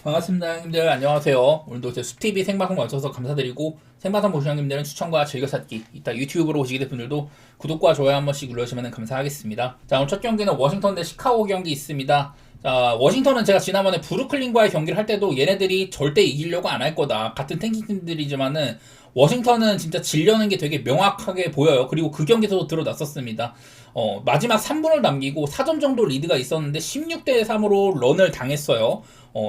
반갑습니다, 형님들. 안녕하세요. 오늘도 제 숲TV 생방송 와주셔서 감사드리고, 생방송 보시는 형님들은 추천과 즐겨찾기, 이따 유튜브로 보시게 될 분들도 구독과 좋아요 한 번씩 눌러주시면 감사하겠습니다. 자, 오늘 첫 경기는 워싱턴 대 시카고 경기 있습니다. 자, 워싱턴은 제가 지난번에 브루클린과의 경기를 할 때도 얘네들이 절대 이기려고 안 할 거다. 같은 탱킹팀들이지만은, 워싱턴은 진짜 질려는 게 되게 명확하게 보여요. 그리고 그 경기에서도 드러났었습니다. 마지막 3분을 남기고 4점 정도 리드가 있었는데 16대 3으로 런을 당했어요.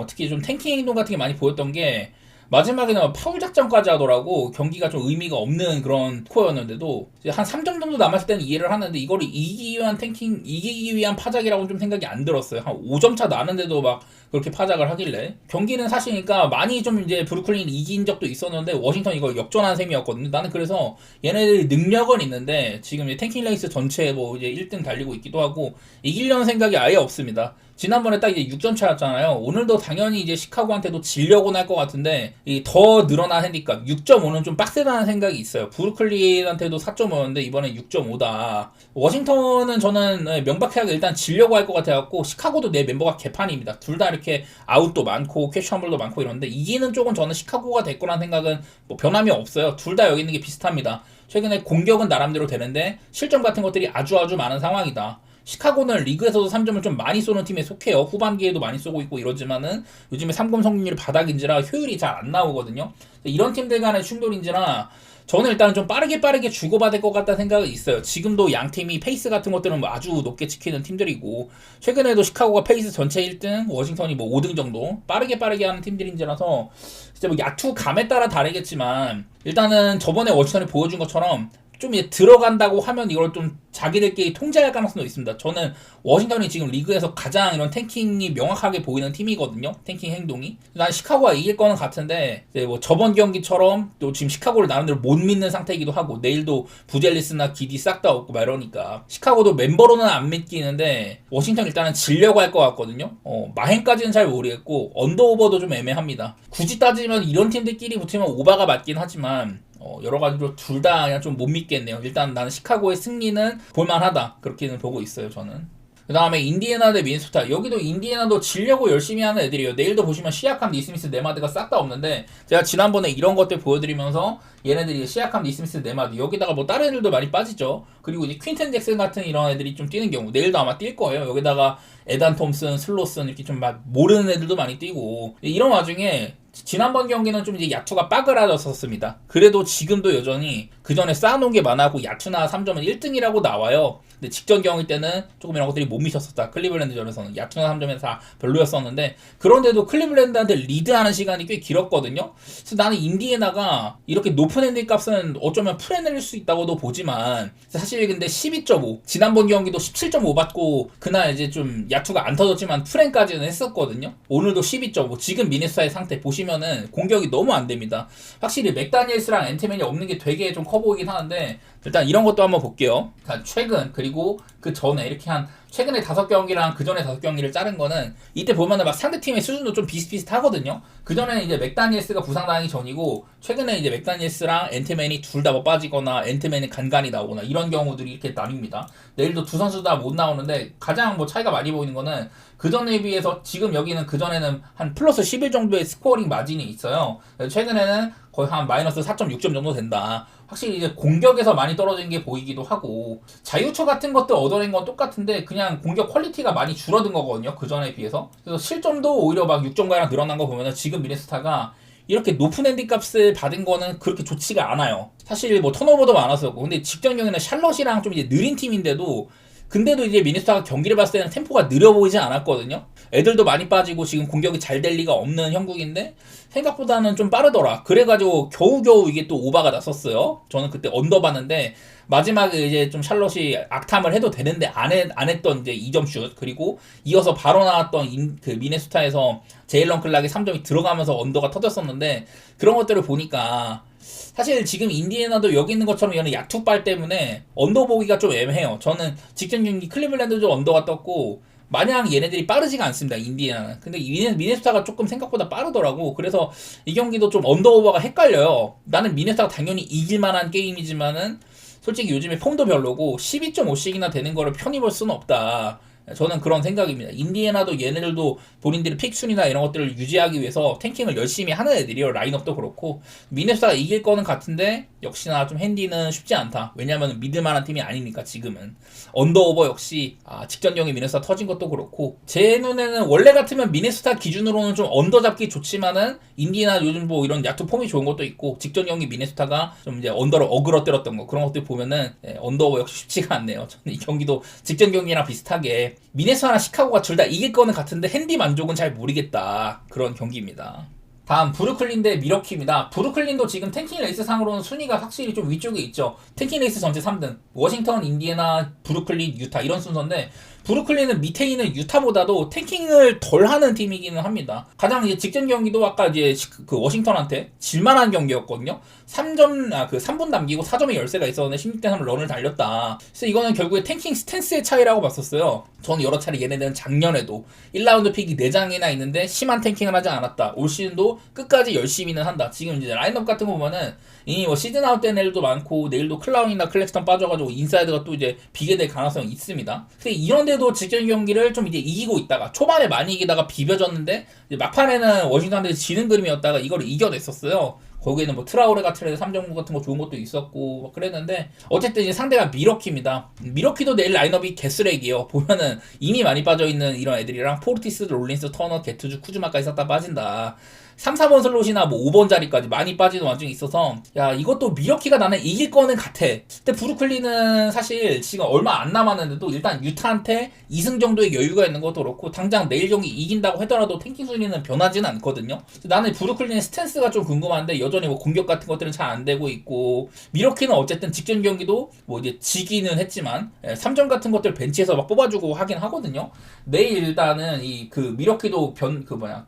특히 좀 탱킹 행동 같은 게 많이 보였던 게 마지막에는 파울 작전까지 하더라고. 경기가 좀 의미가 없는 그런 스코어였는데도 이제 한 3점 정도 남았을 때는 이해를 하는데 이거를 이기기 위한 파작이라고는 좀 생각이 안 들었어요. 한 5점 차 나는데도 막 그렇게 파작을 하길래 경기는 사실니까 많이 좀 이제 브루클린 이긴 적도 있었는데 워싱턴 이걸 역전한 셈이었거든요. 나는 그래서 얘네들이 능력은 있는데 지금 이제 탱킹 레이스 전체에 뭐 이제 1등 달리고 있기도 하고 이기려는 생각이 아예 없습니다. 지난번에 딱 이제 6점 차였잖아요. 오늘도 당연히 이제 시카고한테도 지려고는 할 것 같은데 더 늘어난 핸디캡 6.5는 좀 빡세다는 생각이 있어요. 브루클린한테도 4.5였는데 이번에 6.5다. 워싱턴은 저는 명백하게 일단 지려고 할 것 같아갖고 시카고도 내 멤버가 개판입니다. 둘 다 이렇게 아웃도 많고 퀘셔널도 많고 이런데 이기는 쪽은 저는 시카고가 될 거란 생각은 뭐 변함이 없어요. 둘 다 여기 있는 게 비슷합니다. 최근에 공격은 나름대로 되는데 실점 같은 것들이 아주 많은 상황이다. 시카고는 리그에서도 3점을 좀 많이 쏘는 팀에 속해요. 후반기에도 많이 쏘고 있고 이러지만은 요즘에 3점 성공률 바닥인지라 효율이 잘 안 나오거든요. 이런 팀들 간의 충돌인지라 저는 일단 좀 빠르게 주고받을 것 같다는 생각은 있어요. 지금도 양 팀이 페이스 같은 것들은 뭐 아주 높게 지키는 팀들이고 최근에도 시카고가 페이스 전체 1등, 워싱턴이 뭐 5등 정도 빠르게 하는 팀들인지라서 진짜 뭐 야투 감에 따라 다르겠지만 일단은 저번에 워싱턴이 보여준 것처럼 좀 이제 들어간다고 하면 이걸 좀 자기들끼리 통제할 가능성도 있습니다. 저는 워싱턴이 지금 리그에서 가장 이런 탱킹이 명확하게 보이는 팀이거든요. 탱킹 행동이. 난 시카고가 이길 거는 같은데 뭐 저번 경기처럼 또 지금 시카고를 나름대로 못 믿는 상태이기도 하고 내일도 부젤리스나 기디 싹 다 없고 막 이러니까 시카고도 멤버로는 안 믿기는데 워싱턴 일단은 지려고 할 것 같거든요. 마행까지는 잘 모르겠고 언더오버도 좀 애매합니다. 굳이 따지면 이런 팀들끼리 붙으면 오바가 맞긴 하지만 여러 가지로 둘 다 그냥 좀 못 믿겠네요. 일단 나는 시카고의 승리는 볼만하다. 그렇게는 보고 있어요, 저는. 그 다음에 인디애나 대 미네소타. 여기도 인디애나도 지려고 열심히 하는 애들이에요. 내일도 보시면 시약함, 니스미스, 네마드가 싹 다 없는데 제가 지난번에 이런 것들 보여드리면서 얘네들이 시약함, 니스미스, 네마드 여기다가 뭐 다른 애들도 많이 빠지죠. 그리고 이제 퀸텐 잭슨 같은 이런 애들이 좀 뛰는 경우 내일도 아마 뛸 거예요. 여기다가 에단 톰슨, 슬로슨 이렇게 좀 막 모르는 애들도 많이 뛰고 이런 와중에 지난번 경기는 좀 이제 야투가 빠그라졌었습니다. 그래도 지금도 여전히 그 전에 쌓아놓은 게 많아고 야투나 3점은 1등이라고 나와요. 근데 직전 경기 때는 조금 이런 것들이 못 미쳤었다. 클리블랜드전에서는 야투나 3점에서 다 별로였었는데 그런데도 클리블랜드한테 리드하는 시간이 꽤 길었거든요. 그래서 나는 인디애나가 이렇게 높은 핸디값은 어쩌면 풀해낼 수 있다고도 보지만 사실 근데 12.5 지난번 경기도 17.5 받고 그날 이제 좀 야투가 안 터졌지만 풀앤까지는 했었거든요. 오늘도 12.5 지금 미네소타의 상태 보시면은 공격이 너무 안 됩니다. 확실히 맥다니엘스랑 앤트맨이 없는 게 되게 좀 커 보이긴 하는데 일단 이런 것도 한번 볼게요. 최근 그리고 그 전에 이렇게 한 최근에 5경기랑 그 전에 5경기를 자른 거는 이때 보면은 막 상대팀의 수준도 좀 비슷비슷하거든요. 그 전에는 이제 맥다니엘스가 부상당하기 전이고 최근에 이제 맥다니엘스랑 앤트맨이 둘 다 못 빠지거나 앤트맨이 간간히 나오거나 이런 경우들이 이렇게 나뉩니다. 내일도 두 선수 다 못 나오는데 가장 뭐 차이가 많이 보이는 거는 그 전에 비해서 지금 여기는 그 전에는 한 플러스 11 정도의 스코어링 마진이 있어요. 최근에는 거의 한 마이너스 4.6점 정도 된다. 확실히 이제 공격에서 많이 떨어진 게 보이기도 하고 자유투 같은 것도 얻어낸 건 똑같은데 그냥 공격 퀄리티가 많이 줄어든 거거든요. 그 전에 비해서. 그래서 실점도 오히려 막 6점가량 늘어난 거 보면은 지금 미네소타가 이렇게 높은 핸디값을 받은 거는 그렇게 좋지가 않아요. 사실 뭐 턴오버도 많았었고 근데 직전 경기는 샬럿이랑 좀 이제 느린 팀인데도 근데도 이제 미네소타가 경기를 봤을 때는 템포가 느려 보이지 않았거든요. 애들도 많이 빠지고 지금 공격이 잘 될 리가 없는 형국인데 생각보다는 좀 빠르더라. 그래가지고 겨우겨우 이게 또 오바가 났었어요. 저는 그때 언더 봤는데 마지막에 이제 좀 샬럿이 악탐을 해도 되는데 안 했던 이제 2점 슛 그리고 이어서 바로 나왔던 그 미네소타에서 제일런 클락이 3점이 들어가면서 언더가 터졌었는데 그런 것들을 보니까 사실 지금 인디애나도 여기 있는 것처럼 얘는 야투빨 때문에 언더 보기가 좀 애매해요. 저는 직전 경기 클리블랜드도 언더가 떴고 마냥 얘네들이 빠르지가 않습니다. 인디애나는. 근데 미네소타가 조금 생각보다 빠르더라고. 그래서 이 경기도 좀 언더오버가 헷갈려요. 나는 미네소타가 당연히 이길만한 게임이지만은 솔직히 요즘에 폼도 별로고 12.5씩이나 되는 거를 편히 볼 수는 없다. 저는 그런 생각입니다. 인디애나도 얘네들도 본인들의 픽 순위나 이런 것들을 유지하기 위해서 탱킹을 열심히 하는 애들이에요. 라인업도 그렇고. 미네소타가 이길 거는 같은데 역시나 좀 핸디는 쉽지 않다. 왜냐면 믿을만한 팀이 아니니까 지금은. 언더오버 역시 직전 경기 미네소타 터진 것도 그렇고, 제 눈에는 원래 같으면 미네소타 기준으로는 좀 언더 잡기 좋지만은 인디애나 요즘 뭐 이런 야투 폼이 좋은 것도 있고, 직전 경기 미네소타가 좀 이제 언더를 어그러 때렸던 거, 그런 것들 보면은 언더오버 역시 쉽지가 않네요. 저는 이 경기도 직전 경기랑 비슷하게 미네소타나 시카고가 둘 다 이길 거는 같은데 핸디 만족은 잘 모르겠다, 그런 경기입니다. 다음 브루클린 대 미러키입니다. 브루클린도 지금 탱킹 레이스 상으로는 순위가 확실히 좀 위쪽에 있죠. 탱킹 레이스 전체 3등, 워싱턴, 인디애나, 브루클린, 유타, 이런 순서인데, 브루클린은 밑에 있는 유타보다도 탱킹을 덜 하는 팀이기는 합니다. 가장 이제 직전 경기도 아까 이제 그 워싱턴한테 질만한 경기였거든요. 3분 남기고 4점의 열세가 있었는데 16대 3 런을 달렸다. 그래서 이거는 결국에 탱킹 스탠스의 차이라고 봤었어요. 저는 여러 차례 얘네들은 작년에도 1라운드 픽이 4장이나 있는데 심한 탱킹을 하지 않았다. 올 시즌도 끝까지 열심히는 한다. 지금 이제 라인업 같은 거 보면은 이미 뭐 시즌 아웃 된 애들도 많고, 내일도 클라운이나 클렉스턴 빠져가지고 인사이드가 또 이제 비게 될 가능성이 있습니다. 근데 이런데도 직전 경기를 좀 이제 이기고 있다가, 초반에 많이 이기다가 비벼졌는데 막판에는 워싱턴한테 지는 그림이었다가 이걸 이겨냈었어요. 거기에는 뭐 트라우레 같은 애들 3점구 같은 거 좋은 것도 있었고 막 그랬는데, 어쨌든 이제 상대가 미러키입니다. 미러키도 내일 라인업이 개쓰레기예요. 보면은 이미 많이 빠져있는 이런 애들이랑 포르티스, 롤린스, 터너, 게투즈, 쿠즈마까지 싹 다 빠진다. 3, 4번 슬롯이나 뭐 5번 자리까지 많이 빠지는 와중에 있어서, 야, 이것도 미러키가 나는 이길 거는 같아. 근데 브루클린은 사실 지금 얼마 안 남았는데도 일단 유타한테 2승 정도의 여유가 있는 것도 그렇고, 당장 내일 경기 이긴다고 하더라도 탱킹 순위는 변하지는 않거든요. 나는 브루클린의 스탠스가 좀 궁금한데, 여전히 뭐 공격 같은 것들은 잘 안 되고 있고, 미러키는 어쨌든 직전 경기도 뭐 이제 지기는 했지만 3점 같은 것들 벤치에서 막 뽑아주고 하긴 하거든요. 내일 일단은 이 그 미러키도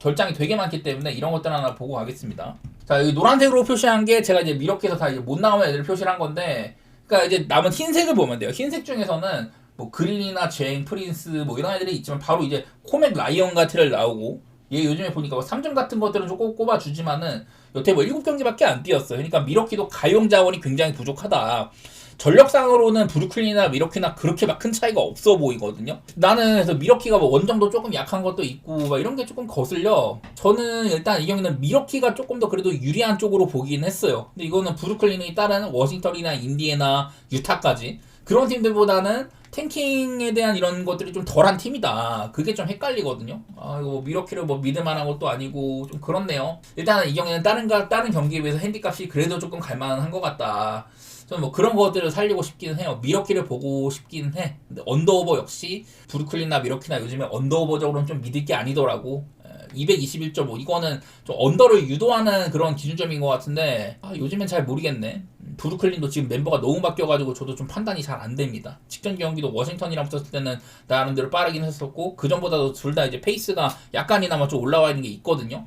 결장이 되게 많기 때문에 이런 것들 하나 보고 가겠습니다. 자, 여기 노란색으로 표시한 게 제가 이제 미러키에서 다 이제 못 나오는 애들 표시를 한 건데, 그러니까 이제 남은 흰색을 보면 돼요. 흰색 중에서는 뭐 그린이나 쟁, 프린스 뭐 이런 애들이 있지만, 바로 이제 코맥 라이언 같은 애를 나오고, 얘 요즘에 보니까 뭐 3점 같은 것들은 조금 꼽아주지만은 여태 뭐 7경기밖에 안 뛰었어요. 그러니까 미러키도 가용 자원이 굉장히 부족하다. 전력상으로는 브루클린이나 미러키나 그렇게 막 큰 차이가 없어 보이거든요. 나는 그래서 미러키가 뭐 원정도 조금 약한 것도 있고 막 이런 게 조금 거슬려. 저는 일단 이 경기는 미러키가 조금 더 그래도 유리한 쪽으로 보긴 했어요. 근데 이거는 브루클린이 다른 워싱턴이나 인디애나, 유타까지 그런 팀들보다는 탱킹에 대한 이런 것들이 좀 덜한 팀이다. 그게 좀 헷갈리거든요. 이거 뭐 미러키를 뭐 믿을 만한 것도 아니고 좀 그렇네요. 일단은 이 경기는 다른 경기에 비해서 핸디값이 그래도 조금 갈만한 것 같다. 저는 뭐 그런 것들을 살리고 싶기는 해요. 미러키를 보고 싶기는 해. 근데 언더오버 역시 브루클린이나 미러키나 요즘에 언더오버적으로는 좀 믿을 게 아니더라고. 221.5 이거는 좀 언더를 유도하는 그런 기준점인 것 같은데, 요즘엔 잘 모르겠네. 브루클린도 지금 멤버가 너무 바뀌어가지고 저도 좀 판단이 잘 안 됩니다. 직전 경기도 워싱턴이랑 붙었을 때는 나름대로 빠르긴 했었고, 그 전보다도 둘 다 이제 페이스가 약간이나마 좀 올라와 있는 게 있거든요.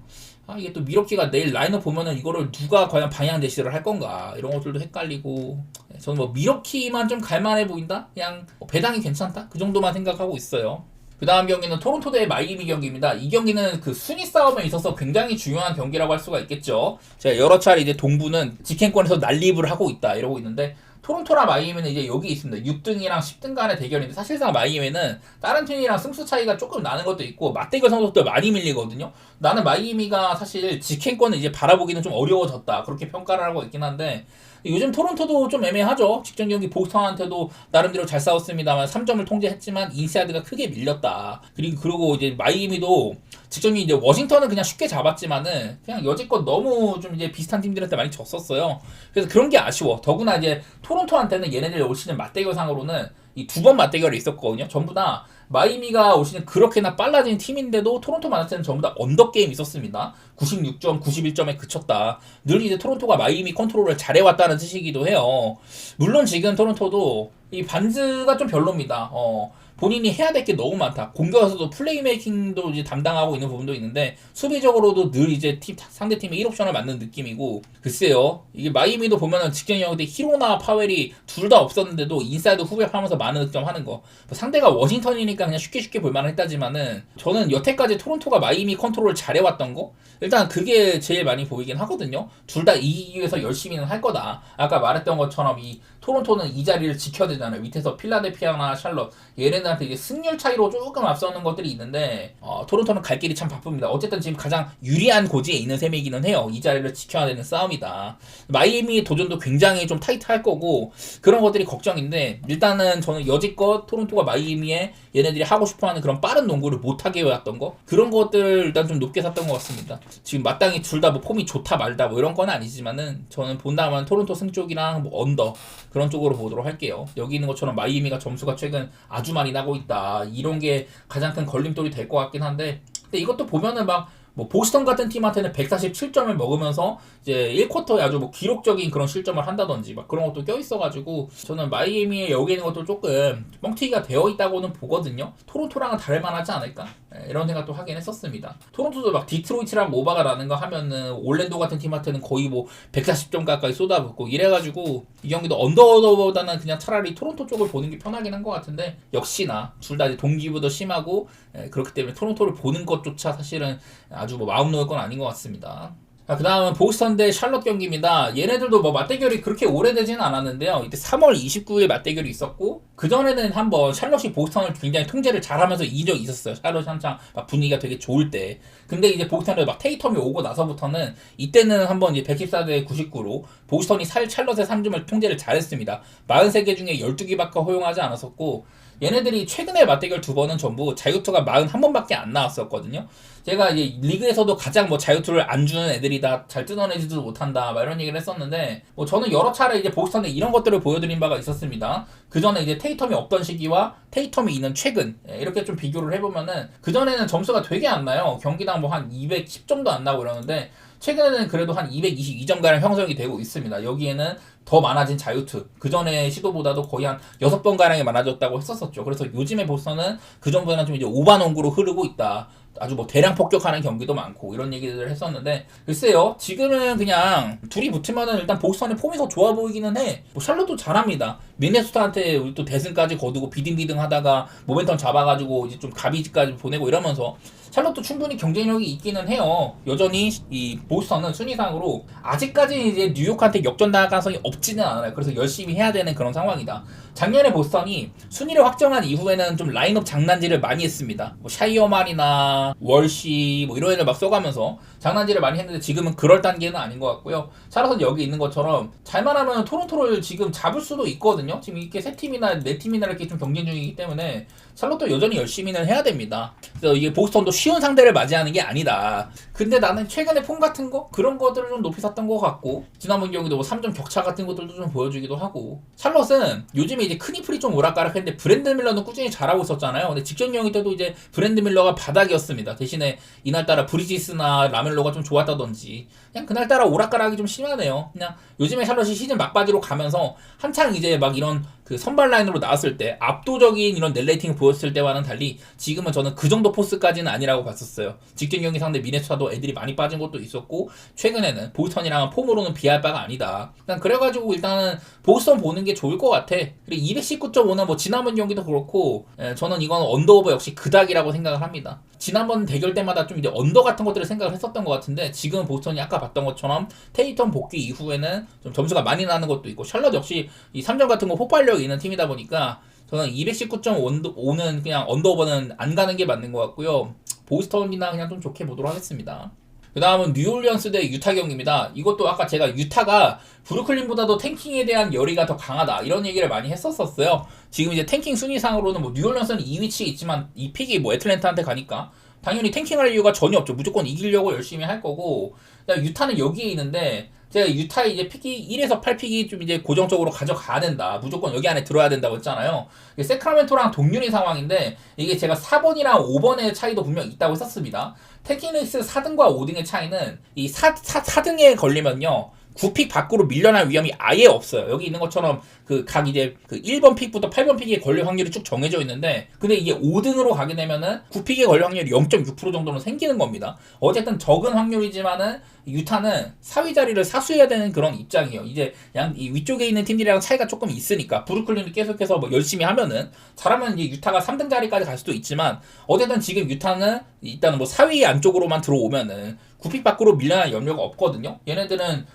이게 또 미러키가 내일 라인업 보면은 이거를 누가 과연 방향 제시를 할 건가, 이런 것들도 헷갈리고, 저는 뭐 미러키만 좀 갈만해 보인다? 그냥 배당이 괜찮다? 그 정도만 생각하고 있어요. 그 다음 경기는 토론토 대 마이애미 경기입니다. 이 경기는 그 순위 싸움에 있어서 굉장히 중요한 경기라고 할 수가 있겠죠. 제가 여러 차례 이제 동부는 직행권에서 난립을 하고 있다 이러고 있는데, 토론토랑 마이애미는 이제 여기 있습니다. 6등이랑 10등 간의 대결인데, 사실상 마이애미는 다른 팀이랑 승수 차이가 조금 나는 것도 있고 맞대결 성적도 많이 밀리거든요. 나는 마이애미가 사실 직행권을 이제 바라보기는 좀 어려워졌다, 그렇게 평가를 하고 있긴 한데, 요즘 토론토도 좀 애매하죠. 직전 경기 보스턴한테도 나름대로 잘 싸웠습니다만 3점을 통제했지만 인사이드가 크게 밀렸다. 그리고 이제 마이애미도 직전 경기 이제 워싱턴은 그냥 쉽게 잡았지만은 그냥 여지껏 너무 좀 이제 비슷한 팀들한테 많이 졌었어요. 그래서 그런 게 아쉬워. 더구나 이제 토론토한테는 얘네들 올 시즌 맞대결상으로는 이 두 번 맞대결이 있었거든요. 전부 다 마이애미가 올 시즌 그렇게나 빨라진 팀인데도 토론토 만났을 때는 전부 다 언더게임 있었습니다. 96점, 91점에 그쳤다. 늘 이제 토론토가 마이애미 컨트롤을 잘해왔다는 뜻이기도 해요. 물론 지금 토론토도 이 반즈가 좀 별로입니다. 본인이 해야 될 게 너무 많다. 공격에서도 플레이메이킹도 이제 담당하고 있는 부분도 있는데, 수비적으로도 늘 이제 상대팀의 1옵션을 맞는 느낌이고, 글쎄요. 이게 마이애미도 보면은 직전 영역 때 히로나 파웰이 둘 다 없었는데도 인사이드 후벼파면서 많은 득점하는 거. 상대가 워싱턴이니까 그냥 쉽게 볼만은 했다지만은, 저는 여태까지 토론토가 마이애미 컨트롤을 잘해왔던 거? 일단 그게 제일 많이 보이긴 하거든요. 둘 다 이기기 위해서 열심히는 할 거다. 아까 말했던 것처럼 이 토론토는 이 자리를 지켜야 되잖아요. 밑에서 필라델피아나 샬럿, 얘네는 얘네들한테 이제 승률 차이로 조금 앞서는 것들이 있는데 토론토는 갈 길이 참 바쁩니다. 어쨌든 지금 가장 유리한 고지에 있는 셈이기는 해요. 이 자리를 지켜야 되는 싸움이다. 마이애미의 도전도 굉장히 좀 타이트할 거고 그런 것들이 걱정인데 일단은 저는 여지껏 토론토가 마이애미에 얘네들이 하고 싶어하는 그런 빠른 농구를 못하게 해왔던 거 그런 것들을 일단 좀 높게 샀던 것 같습니다. 지금 마땅히 둘 다 뭐 폼이 좋다 말다 뭐 이런 건 아니지만은 저는 본다면 토론토 승 쪽이랑 뭐 언더 그런 쪽으로 보도록 할게요. 여기 있는 것처럼 마이애미가 점수가 최근 아주 많이 나고 있다. 이런 게 가장 큰 걸림돌이 될 것 같긴 한데 근데 이것도 보면은 막 뭐 보스턴 같은 팀한테는 147점을 먹으면서 이제 1쿼터에 아주 뭐 기록적인 그런 실점을 한다든지 막 그런 것도 껴있어가지고 저는 마이애미에 여기 있는 것도 조금 뻥튀기가 되어 있다고는 보거든요. 토론토랑은 다를 만하지 않을까 이런 생각도 하긴 했었습니다. 토론토도 막 디트로이트랑 오바가 나는 거 하면은 올랜도 같은 팀한테는 거의 뭐 140점 가까이 쏟아붓고 이래가지고 이 경기도 언더보다는 그냥 차라리 토론토 쪽을 보는 게 편하긴 한 것 같은데 역시나 둘 다 동기부터 심하고 그렇기 때문에 토론토를 보는 것조차 사실은 아주 뭐 마음 놓을 건 아닌 것 같습니다. 그 다음은 보스턴 대 샬럿 경기입니다. 얘네들도 뭐 맞대결이 그렇게 오래되지는 않았는데요. 이때 3월 29일 맞대결이 있었고 그전에는 한번 샬럿이 보스턴을 굉장히 통제를 잘하면서 이긴 적이 있었어요. 샬럿이 한창 막 분위기가 되게 좋을 때. 근데 이제 보스턴에 막 테이텀이 오고 나서부터는 이때는 한번 이제 114대 99로 보스턴이 샬럿의 3점을 통제를 잘했습니다. 43개 중에 12개밖에 허용하지 않았었고 얘네들이 최근에 맞대결 두 번은 전부 자유투가 41번밖에 안 나왔었거든요. 제가 이제 리그에서도 가장 뭐 자유투를 안 주는 애들이다, 잘 뜯어내지도 못한다, 막 이런 얘기를 했었는데, 뭐 저는 여러 차례 이제 보스턴에 이런 것들을 보여드린 바가 있었습니다. 그 전에 이제 테이텀이 없던 시기와 테이텀이 있는 최근, 이렇게 좀 비교를 해보면은, 그 전에는 점수가 되게 안 나요. 경기당 뭐 한 210점도 안 나고 이러는데, 최근에는 그래도 한 222점가량 형성이 되고 있습니다. 여기에는 더 많아진 자유투 그 전에 시도보다도 거의 한 6번가량이 많아졌다고 했었었죠. 그래서 요즘에 보스턴은 그 전보다는 좀 이제 오반원구로 흐르고 있다. 아주 뭐 대량 폭격하는 경기도 많고 이런 얘기들을 했었는데 글쎄요 지금은 그냥 둘이 붙으면은 일단 보스턴의 폼이 더 좋아 보이기는 해. 뭐 샬롯도 잘합니다. 미네소타한테 우리 또 대승까지 거두고 비딩비딩 하다가 모멘텀 잡아가지고 이제 좀 가비지까지 보내고 이러면서 샬롯도 충분히 경쟁력이 있기는 해요. 여전히 이 보스턴은 순위상으로 아직까지 이제 뉴욕한테 역전당할 가능성이 없지는 않아요. 그래서 열심히 해야 되는 그런 상황이다. 작년에 보스턴이 순위를 확정한 이후에는 좀 라인업 장난질을 많이 했습니다. 뭐 샤이어만이나 월시 뭐 이런 애들 막 써가면서 장난질을 많이 했는데 지금은 그럴 단계는 아닌 것 같고요. 샬롯은 여기 있는 것처럼 잘만 하면 토론토를 지금 잡을 수도 있거든요. 지금 이렇게 세 팀이나 네 팀이나 이렇게 좀 경쟁 중이기 때문에 샬롯도 여전히 열심히는 해야 됩니다. 그래서 이게 보스턴도 쉬운 상대를 맞이하는 게 아니다. 근데 나는 최근에 폼 같은 거 그런 것들을 좀 높이 샀던 것 같고 지난번 경기도 뭐 3점 격차 같은 것들도 좀 보여주기도 하고 샬롯은 요즘에 이제 크니플이 좀 오락가락했는데 브랜든 밀러는 꾸준히 잘하고 있었잖아요. 근데 직전 경기 때도 이제 브랜든 밀러가 바닥이었습니다. 대신에 이날따라 브리지스나 라멜로가 좀 좋았다든지 그냥 그날따라 오락가락이 좀 심하네요. 그냥 요즘에 샬롯이 시즌 막바지로 가면서 한창 이제 막 이런 그 선발 라인으로 나왔을 때 압도적인 이런 넷 레이팅을 보였을 때와는 달리 지금은 저는 그 정도 포스까지는 아니라고 봤었어요. 직전 경기 상대 미네소타도 애들이 많이 빠진 것도 있었고 최근에는 보스턴이랑은 폼으로는 비할 바가 아니다. 일단 그래가지고 일단은 보스턴 보는 게 좋을 것 같아. 그리고 219.5는 뭐 지난번 경기도 그렇고 저는 이건 언더오버 역시 그닥이라고 생각을 합니다. 지난번 대결 때마다 좀 이제 언더 같은 것들을 생각을 했었던 것 같은데 지금 보스턴이 아까 봤던 것처럼 테이텀 복귀 이후에는 좀 점수가 많이 나는 것도 있고 샬럿 역시 이 3점 같은 거 폭발력이 있는 팀이다 보니까 저는 219.5는 그냥 언더오버는 안 가는 게 맞는 것 같고요. 보스턴이나 그냥 좀 좋게 보도록 하겠습니다. 그 다음은 뉴올리언스 대 유타 경기입니다. 이것도 아까 제가 유타가 브루클린보다도 탱킹에 대한 열의가 더 강하다 이런 얘기를 많이 했었어요. 지금 이제 탱킹 순위상으로는 뭐 뉴올리언스는 2위치에 있지만 이 픽이 뭐 애틀랜타한테 가니까 당연히 탱킹할 이유가 전혀 없죠. 무조건 이기려고 열심히 할 거고 유타는 여기에 있는데 제가 유타의 이제 픽이 1에서 8픽이 좀 이제 고정적으로 가져가야 된다. 무조건 여기 안에 들어야 된다고 했잖아요. 세크라멘토랑 동률인 상황인데 이게 제가 4번이랑 5번의 차이도 분명 있다고 했었습니다. 테키닉스 4등과 5등의 차이는 이 4등에 걸리면요. 9픽 밖으로 밀려날 위험이 아예 없어요. 여기 있는 것처럼 그 각 이제 그 1번 픽부터 8번 픽에 걸릴 확률이 쭉 정해져 있는데 근데 이게 5등으로 가게 되면은 9픽에 걸릴 확률이 0.6% 정도는 생기는 겁니다. 어쨌든 적은 확률이지만은 유타는 4위 자리를 사수해야 되는 그런 입장이에요. 이제 이 위쪽에 있는 팀들이랑 차이가 조금 있으니까 브루클린이 계속해서 뭐 열심히 하면은 잘하면 이제 유타가 3등 자리까지 갈 수도 있지만 어쨌든 지금 유타는 일단은 뭐 4위 안쪽으로만 들어오면은 9픽 밖으로 밀려날 염려가 없거든요. 얘네들은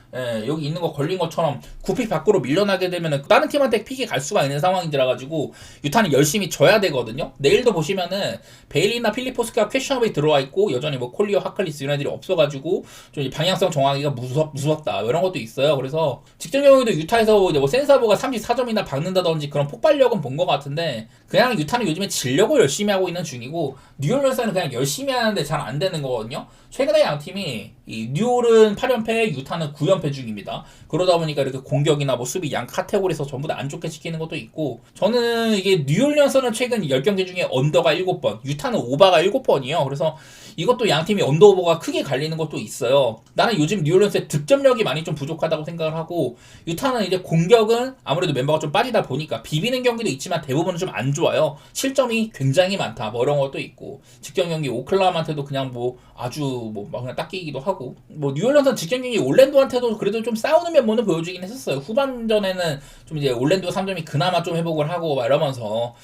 여기 있는 거 걸린 것처럼 9픽 밖으로 밀려나게 되면은 다른 팀한테 픽이 갈 수가 있는 상황이라 가지고 유타는 열심히 져야 되거든요. 내일도 보시면은 베일리나 필리포스키가 퀘셔너블이 들어와 있고 여전히 뭐 콜리오, 하클리스 이런 애들이 없어가지고 좀 무방향성 정하기가 무섭다 이런 것도 있어요. 그래서 직전 경우에도 유타에서 이제 뭐 센사보가 34점이나 박는다든지 그런 폭발력은 본 것 같은데 그냥 유타는 요즘에 지려고 열심히 하고 있는 중이고 뉴올리언스는 그냥 열심히 하는데 잘 안 되는 거거든요. 최근에 양 팀이 이 뉴올은 8연패, 유타는 9연패 중입니다. 그러다 보니까 이렇게 공격이나 뭐 수비 양 카테고리에서 전부 다 안 좋게 시키는 것도 있고 저는 이게 뉴올리언스는 최근 10경기 중에 언더가 7번, 유타는 오버가 7번이에요. 그래서 이것도 양 팀이 언더 오버가 크게 갈리는 것도 있어요. 나는 요즘 뉴올리언스의 득점력이 많이 좀 부족하다고 생각을 하고 유타는 이제 공격은 아무래도 멤버가 좀 빠지다 보니까 비비는 경기도 있지만 대부분은 좀 안 좋아요. 실점이 굉장히 많다 뭐 이런 것도 있고 직전 경기 오클라호마한테도 그냥 뭐 아주 뭐 그냥 닦이기도 하고 뭐 뉴올리언스는 직전 경기 올랜도한테도 그래도 좀 싸우는 면모는 보여주긴 했었어요. 후반전에는 좀 이제 올랜도 3점이 그나마 좀 회복을 하고 막 이러면서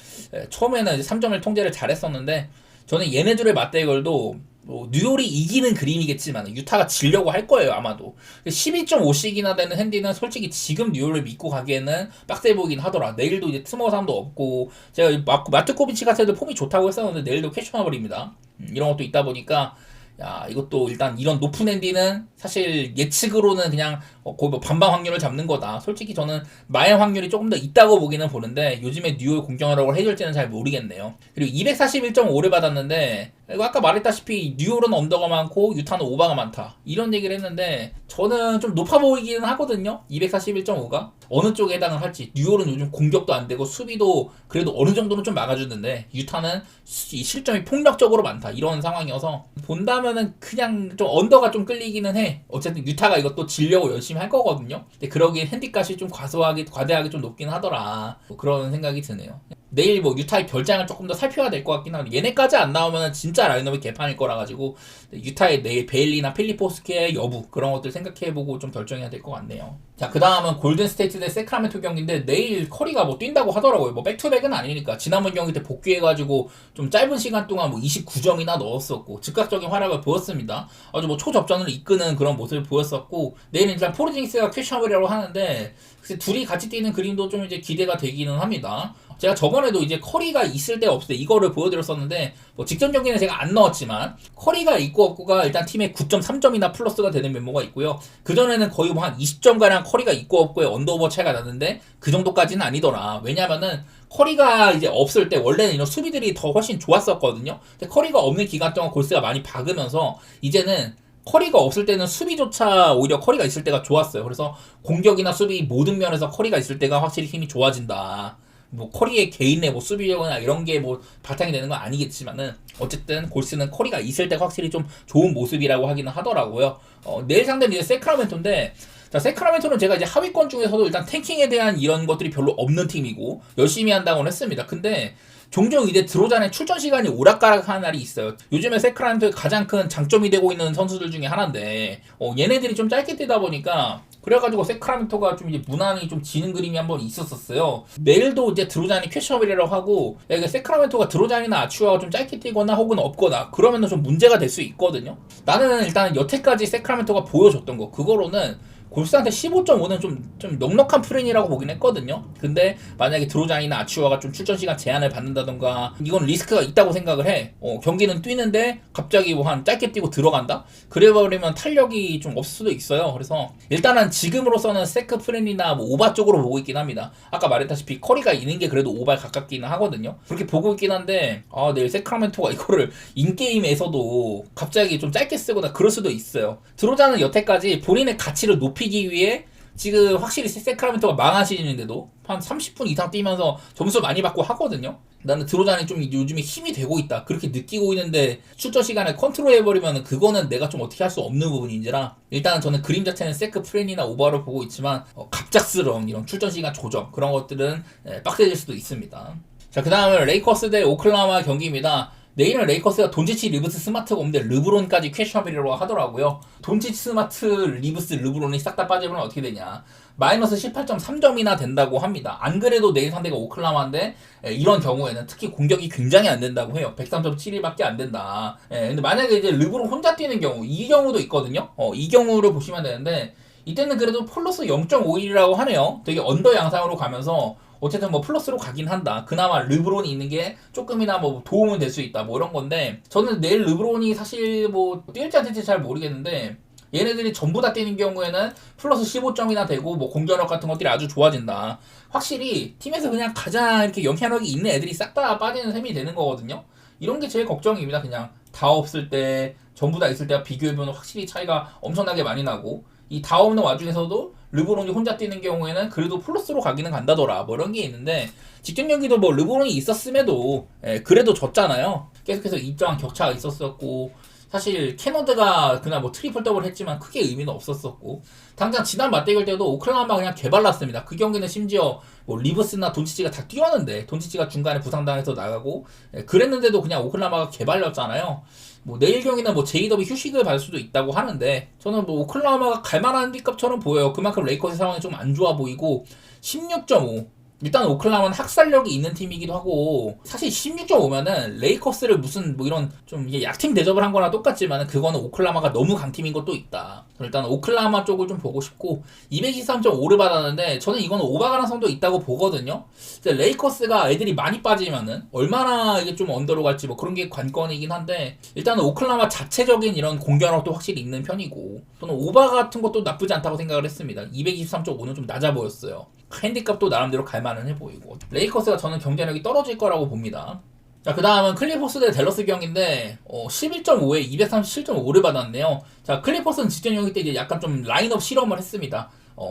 처음에는 이제 3점을 통제를 잘했었는데 저는 얘네들의 맞대결도 뭐 뉴올이 이기는 그림이겠지만 유타가 지려고 할 거예요 아마도. 12.5씩이나 되는 핸디는 솔직히 지금 뉴올을 믿고 가기에는 빡세 보이긴 하더라. 내일도 이제 트모삼도 없고 제가 마트코비치 같은 애들 폼이 좋다고 했었는데 내일도 퀘셔너블입니다. 이런 것도 있다 보니까 야 이것도 일단 이런 높은 핸디는 사실 예측으로는 그냥 거의 뭐 반반 확률을 잡는 거다. 솔직히 저는 마의 확률이 조금 더 있다고 보기는 보는데 요즘에 뉴올 공격하라고 해줄지는 잘 모르겠네요. 그리고 241.5를 받았는데 이거 아까 말했다시피 뉴올은 언더가 많고 유타는 오버가 많다 이런 얘기를 했는데 저는 좀 높아 보이기는 하거든요. 241.5가 어느 쪽에 해당을 할지. 뉴올은 요즘 공격도 안 되고 수비도 그래도 어느 정도는 좀 막아주는데 유타는 이 실점이 폭력적으로 많다 이런 상황이어서 본다면은 그냥 좀 언더가 좀 끌리기는 해. 어쨌든 유타가 이것도 지려고 열심히 할 거거든요. 근데 그러기엔 핸디값이 좀 과대하게 좀 높긴 하더라. 뭐 그런 생각이 드네요. 내일 뭐 유타의 별장을 조금 더 살펴야 될 것 같긴 한데 얘네까지 안 나오면 진짜 라인업이 개판일 거라 가지고 유타의 내일 베일리나 필리포스키의 여부 그런 것들 생각해보고 좀 결정해야 될 것 같네요. 자 그 다음은 골든스테이트 대 세크라멘토 경기인데 내일 커리가 뭐 뛴다고 하더라고요. 뭐 백투백은 아니니까 지난번 경기 때 복귀해가지고 좀 짧은 시간 동안 뭐 29점이나 넣었었고 즉각적인 활약을 보였습니다. 아주 뭐 초접전을 이끄는 그런 모습을 보였었고 내일은 일단 포르징스가 퀘셔너블이라고 하는데 둘이 같이 뛰는 그림도 좀 이제 기대가 되기는 합니다. 제가 저번에도 이제 커리가 있을 때 없을 때 이거를 보여드렸었는데 뭐 직전 경기는 제가 안 넣었지만 커리가 있고 없고가 일단 팀에 9.3점이나 플러스가 되는 면모가 있고요. 그전에는 거의 뭐 한 20점가량 커리가 있고 없고의 언더오버 차이가 났는데 그 정도까지는 아니더라. 왜냐면은 커리가 이제 없을 때 원래는 이런 수비들이 더 훨씬 좋았었거든요. 근데 커리가 없는 기간 동안 골스가 많이 박으면서 이제는 커리가 없을 때는 수비조차 오히려 커리가 있을 때가 좋았어요. 그래서 공격이나 수비 모든 면에서 커리가 있을 때가 확실히 힘이 좋아진다. 뭐 커리의 개인의 뭐 수비력이나 이런 게 뭐 바탕이 되는 건 아니겠지만은 어쨌든 골스는 커리가 있을 때가 확실히 좀 좋은 모습이라고 하기는 하더라고요. 내일 상대는 이제 세크라멘토인데 자 세크라멘토는 제가 이제 하위권 중에서도 일단 탱킹에 대한 이런 것들이 별로 없는 팀이고 열심히 한다고는 했습니다. 근데 종종 이제 드로잔의 출전 시간이 오락가락하는 날이 있어요. 요즘에 세크라멘토의 가장 큰 장점이 되고 있는 선수들 중에 하나인데 얘네들이 좀 짧게 뛰다 보니까 그래가지고 세크라멘토가 좀 이제 무난히 좀 지는 그림이 한번 있었었어요. 내일도 이제 드로잔이 퀘셔너블이라고 하고 세크라멘토가 드로잔이나 아치우아가 좀 짧게 뛰거나 혹은 없거나 그러면은 좀 문제가 될 수 있거든요. 나는 일단 여태까지 세크라멘토가 보여줬던 거 그거로는 골스한테 15.5는 좀 넉넉한 프레임이라고 보긴 했거든요. 근데 만약에 드로잔이나 아치우아가 좀 출전 시간 제한을 받는다던가 이건 리스크가 있다고 생각을 해. 경기는 뛰는데 갑자기 뭐 한 짧게 뛰고 들어간다? 그래버리면 탄력이 좀 없을 수도 있어요. 그래서 일단은 지금으로서는 세크 프레임이나 뭐 오바 쪽으로 보고 있긴 합니다. 아까 말했다시피 커리가 있는 게 그래도 오바에 가깝기는 하거든요. 그렇게 보고 있긴 한데 내일 세크라멘토가 이거를 인게임에서도 갑자기 좀 짧게 쓰거나 그럴 수도 있어요. 드로잔은 여태까지 본인의 가치를 높이기 위해 지금 확실히 세크라멘토가 망한 시즌인데도 한 30분 이상 뛰면서 점수 많이 받고 하거든요. 나는 드로잔이 좀 요즘에 힘이 되고 있다 그렇게 느끼고 있는데 출전 시간을 컨트롤해버리면 그거는 내가 좀 어떻게 할 수 없는 부분인지라 일단은 저는 그림 자체는 세크 프렌이나 오버로 보고 있지만 갑작스러운 이런 출전 시간 조정 그런 것들은 빡세질 수도 있습니다. 자 그 다음은 레이커스 대 오클라호마 경기입니다. 내일은 레이커스가 돈치치, 리브스, 스마트가 없는데 르브론까지 퀘셔너블이라고 하더라고요. 돈치치, 스마트, 리브스, 르브론이 싹 다 빠지면 어떻게 되냐. 마이너스 18.3점이나 된다고 합니다. 안 그래도 내일 상대가 오클라호마인데 이런 경우에는 특히 공격이 굉장히 안 된다고 해요. 103.71밖에 안 된다. 근데 만약에 이제 르브론 혼자 뛰는 경우, 이 경우도 있거든요. 이 경우를 보시면 되는데 이때는 그래도 플러스 0.51이라고 하네요. 되게 언더 양상으로 가면서 어쨌든 뭐 플러스로 가긴 한다. 그나마 르브론이 있는 게 조금이나 뭐 도움은 될 수 있다. 뭐 이런 건데 저는 내일 르브론이 사실 뭐 뛸지 안 뛸지 잘 모르겠는데 얘네들이 전부 다 뛰는 경우에는 플러스 15점이나 되고 뭐 공격력 같은 것들이 아주 좋아진다. 확실히 팀에서 그냥 가장 이렇게 영향력이 있는 애들이 싹 다 빠지는 셈이 되는 거거든요. 이런 게 제일 걱정입니다. 그냥 다 없을 때 전부 다 있을 때와 비교해보면 확실히 차이가 엄청나게 많이 나고 이 다 없는 와중에서도 르브론이 혼자 뛰는 경우에는 그래도 플러스로 가기는 간다더라. 뭐 이런 게 있는데 직전 경기도 뭐 르브론이 있었음에도 그래도 졌잖아요. 계속해서 입장 격차가 있었었고 사실 캐너드가 그날 뭐 트리플 더블 했지만 크게 의미는 없었었고 당장 지난 맞대결 때도 오클라호마 그냥 개발랐습니다. 그 경기는 심지어 뭐 리브스나 돈치치가 다 뛰었는데 돈치치가 중간에 부상당해서 나가고 그랬는데도 그냥 오클라호마가 개발렸잖아요. 뭐 내일 경기는 뭐 제이더비 휴식을 받을 수도 있다고 하는데 저는 뭐 오클라호마가 갈만한 B급처럼 보여요. 그만큼 레이커스 상황이 좀 안 좋아 보이고 16.5 일단 오클라호마는 학살력이 있는 팀이기도 하고 사실 16.5면은 레이커스를 무슨 뭐 이런 좀 이게 약팀 대접을 한 거나 똑같지만 그거는 오클라호마가 너무 강팀인 것도 있다. 일단 오클라호마 쪽을 좀 보고 싶고 223.5를 받았는데 저는 이건 오바 가능성도 있다고 보거든요. 레이커스가 애들이 많이 빠지면은 얼마나 이게 좀 언더로 갈지 뭐 그런 게 관건이긴 한데 일단은 오클라호마 자체적인 이런 공격력도 확실히 있는 편이고 저는 오바 같은 것도 나쁘지 않다고 생각을 했습니다. 223.5는 좀 낮아 보였어요. 핸디값도 나름대로 갈만은 해 보이고 레이커스가 저는 경쟁력이 떨어질 거라고 봅니다. 자, 그 다음은 클리퍼스 대 댈러스 경기인데 11.5에 237.5를 받았네요. 자, 클리퍼스는 직전 경기 때 이제 약간 좀 라인업 실험을 했습니다.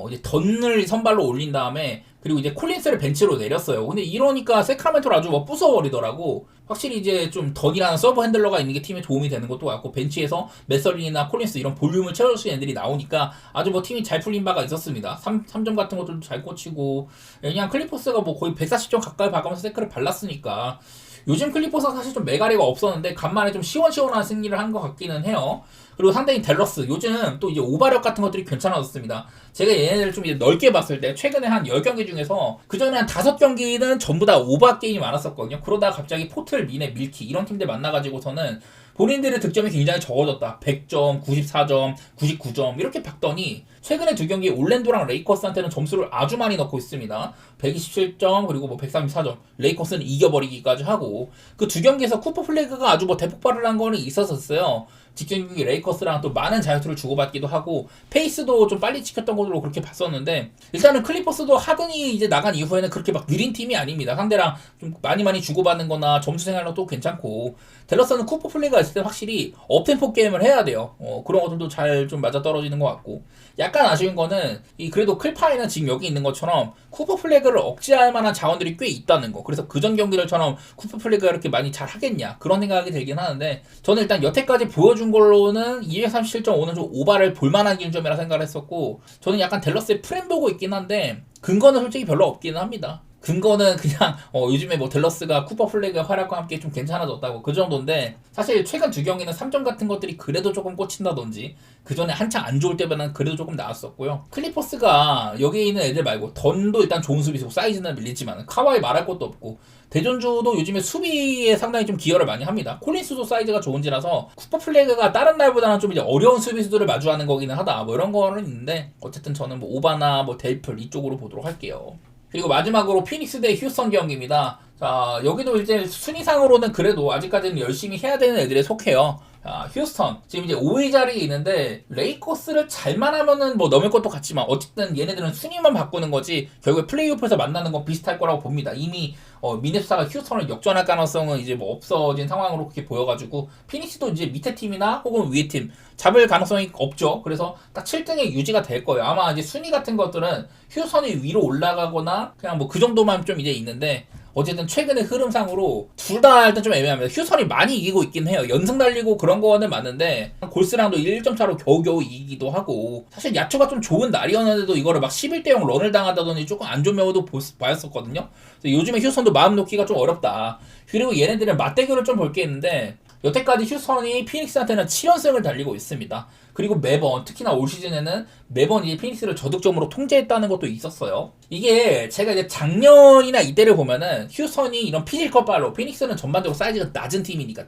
이제 던을 선발로 올린 다음에 그리고 이제 콜린스를 벤치로 내렸어요. 근데 이러니까 세크라멘토를 아주 뭐 부숴버리더라고. 확실히 이제 좀 던이라는 서브 핸들러가 있는 게 팀에 도움이 되는 것도 같고 벤치에서 메서린이나 콜린스 이런 볼륨을 채워줄 수 있는 애들이 나오니까 아주 뭐 팀이 잘 풀린 바가 있었습니다. 3점 같은 것들도 잘 꽂히고 그냥 클리퍼스가 뭐 거의 140점 가까이 박으면서 세크를 발랐으니까 요즘 클리퍼스가 사실 좀 메가리가 없었는데 간만에 좀 시원시원한 승리를 한 것 같기는 해요. 그리고 상대인 댈러스 요즘 또 이제 오바력 같은 것들이 괜찮아졌습니다. 제가 얘네들을 좀 이제 넓게 봤을 때 최근에 한 10경기 중에서 그전에 한 5경기는 전부 다 오바 게임이 많았었거든요. 그러다가 갑자기 포틀, 미네, 밀키 이런 팀들 만나가지고서는 본인들의 득점이 굉장히 적어졌다. 100점, 94점, 99점 이렇게 박더니 최근에 두 경기 올랜도랑 레이커스한테는 점수를 아주 많이 넣고 있습니다. 127점 그리고 뭐 134점 레이커스는 이겨버리기까지 하고 그 두 경기에서 쿠퍼 플래그가 아주 뭐 대폭발을 한 거는 있었었어요. 직전 경기 레이커스랑 또 많은 자유투를 주고받기도 하고 페이스도 좀 빨리 지켰던 걸로 그렇게 봤었는데 일단은 클리퍼스도 하든이 이제 나간 이후에는 그렇게 막 느린 팀이 아닙니다. 상대랑 좀 많이 주고받는 거나 점수 생활도 괜찮고 댈러스는 쿠퍼 플레이가 있을 때 확실히 업템포 게임을 해야 돼요. 그런 것들도 잘 좀 맞아떨어지는 것 같고 약간 아쉬운 거는 그래도 클파이는 지금 여기 있는 것처럼 쿠퍼 플래그를 억제할 만한 자원들이 꽤 있다는 거. 그래서 그전 경기들처럼 쿠퍼 플래그가 이렇게 많이 잘 하겠냐 그런 생각이 들긴 하는데 저는 일단 여태까지 보여준 걸로는 237.5는 좀 오바를 볼만한 기준점이라 생각을 했었고 저는 약간 댈러스의 프렘 보고 있긴 한데 근거는 솔직히 별로 없기는 합니다. 근거는 그냥 요즘에 뭐 댈러스가 쿠퍼 플래그의 활약과 함께 좀 괜찮아졌다고 그 정도인데 사실 최근 두 경기는 3점 같은 것들이 그래도 조금 꽂힌다든지 그 전에 한창 안 좋을 때보다는 그래도 조금 나았었고요. 클리퍼스가 여기에 있는 애들 말고 던도 일단 좋은 수비수고 사이즈는 밀리지만 카와이 말할 것도 없고 대전주도 요즘에 수비에 상당히 좀 기여를 많이 합니다. 콜린스도 사이즈가 좋은지라서 쿠퍼 플래그가 다른 날보다는 좀 이제 어려운 수비수들을 마주하는 거기는 하다 뭐 이런 거는 있는데 어쨌든 저는 뭐 오바나 뭐 데이플 이쪽으로 보도록 할게요. 그리고 마지막으로 피닉스 대 휴스턴 경기입니다. 자, 여기도 이제 순위상으로는 그래도 아직까지는 열심히 해야 되는 애들에 속해요. 자, 휴스턴. 지금 이제 5위 자리에 있는데, 레이커스를 잘만 하면은 뭐 넘을 것도 같지만, 어쨌든 얘네들은 순위만 바꾸는 거지, 결국에 플레이오프에서 만나는 건 비슷할 거라고 봅니다. 이미, 미네소타가 휴스턴을 역전할 가능성은 이제 뭐 없어진 상황으로 그렇게 보여가지고, 피닉스도 이제 밑에 팀이나 혹은 위에 팀, 잡을 가능성이 없죠. 그래서 딱 7등에 유지가 될 거예요. 아마 이제 순위 같은 것들은 휴스턴이 위로 올라가거나, 그냥 뭐 그 정도만 좀 이제 있는데, 어쨌든 최근의 흐름상으로 둘 다 일단 좀 애매합니다. 휴선이 많이 이기고 있긴 해요. 연승 달리고 그런 거는 맞는데 골스랑도 1점 차로 겨우겨우 이기기도 하고, 사실 야초가 좀 좋은 날이었는데도 이거를 막 11대0 런을 당하다더니 조금 안 좋은 면모도 보였었거든요. 요즘에 휴선도 마음 놓기가 좀 어렵다. 그리고 얘네들은 맞대결을 좀 볼 게 있는데, 여태까지 휴선이 피닉스한테는 7연승을 달리고 있습니다. 그리고 매번, 특히나 올 시즌에는 매번 이제 피닉스를 저득점으로 통제했다는 것도 있었어요. 이게 제가 이제 작년이나 이때를 보면은 휴선이 이런 피지컬 발로, 피닉스는 전반적으로 사이즈가 낮은 팀이니까,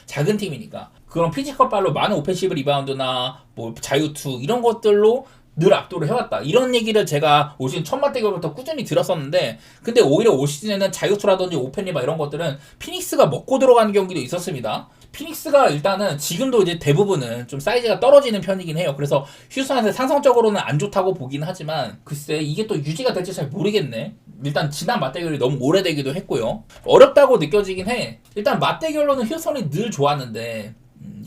작은 팀이니까 그런 피지컬 발로 많은 오펜시브 리바운드나 뭐 자유투 이런 것들로 늘 압도를 해왔다, 이런 얘기를 제가 올 시즌 첫 맞대결부터 꾸준히 들었었는데, 근데 오히려 올 시즌에는 자유투라든지 오펜 리바 이런 것들은 피닉스가 먹고 들어가는 경기도 있었습니다. 피닉스가 일단은 지금도 이제 대부분은 좀 사이즈가 떨어지는 편이긴 해요. 그래서 휴스턴한테 상성적으로는 안 좋다고 보긴 하지만, 글쎄 이게 또 유지가 될지 잘 모르겠네. 일단 지난 맞대결이 너무 오래되기도 했고요. 어렵다고 느껴지긴 해. 일단 맞대결로는 휴스턴이 늘 좋았는데,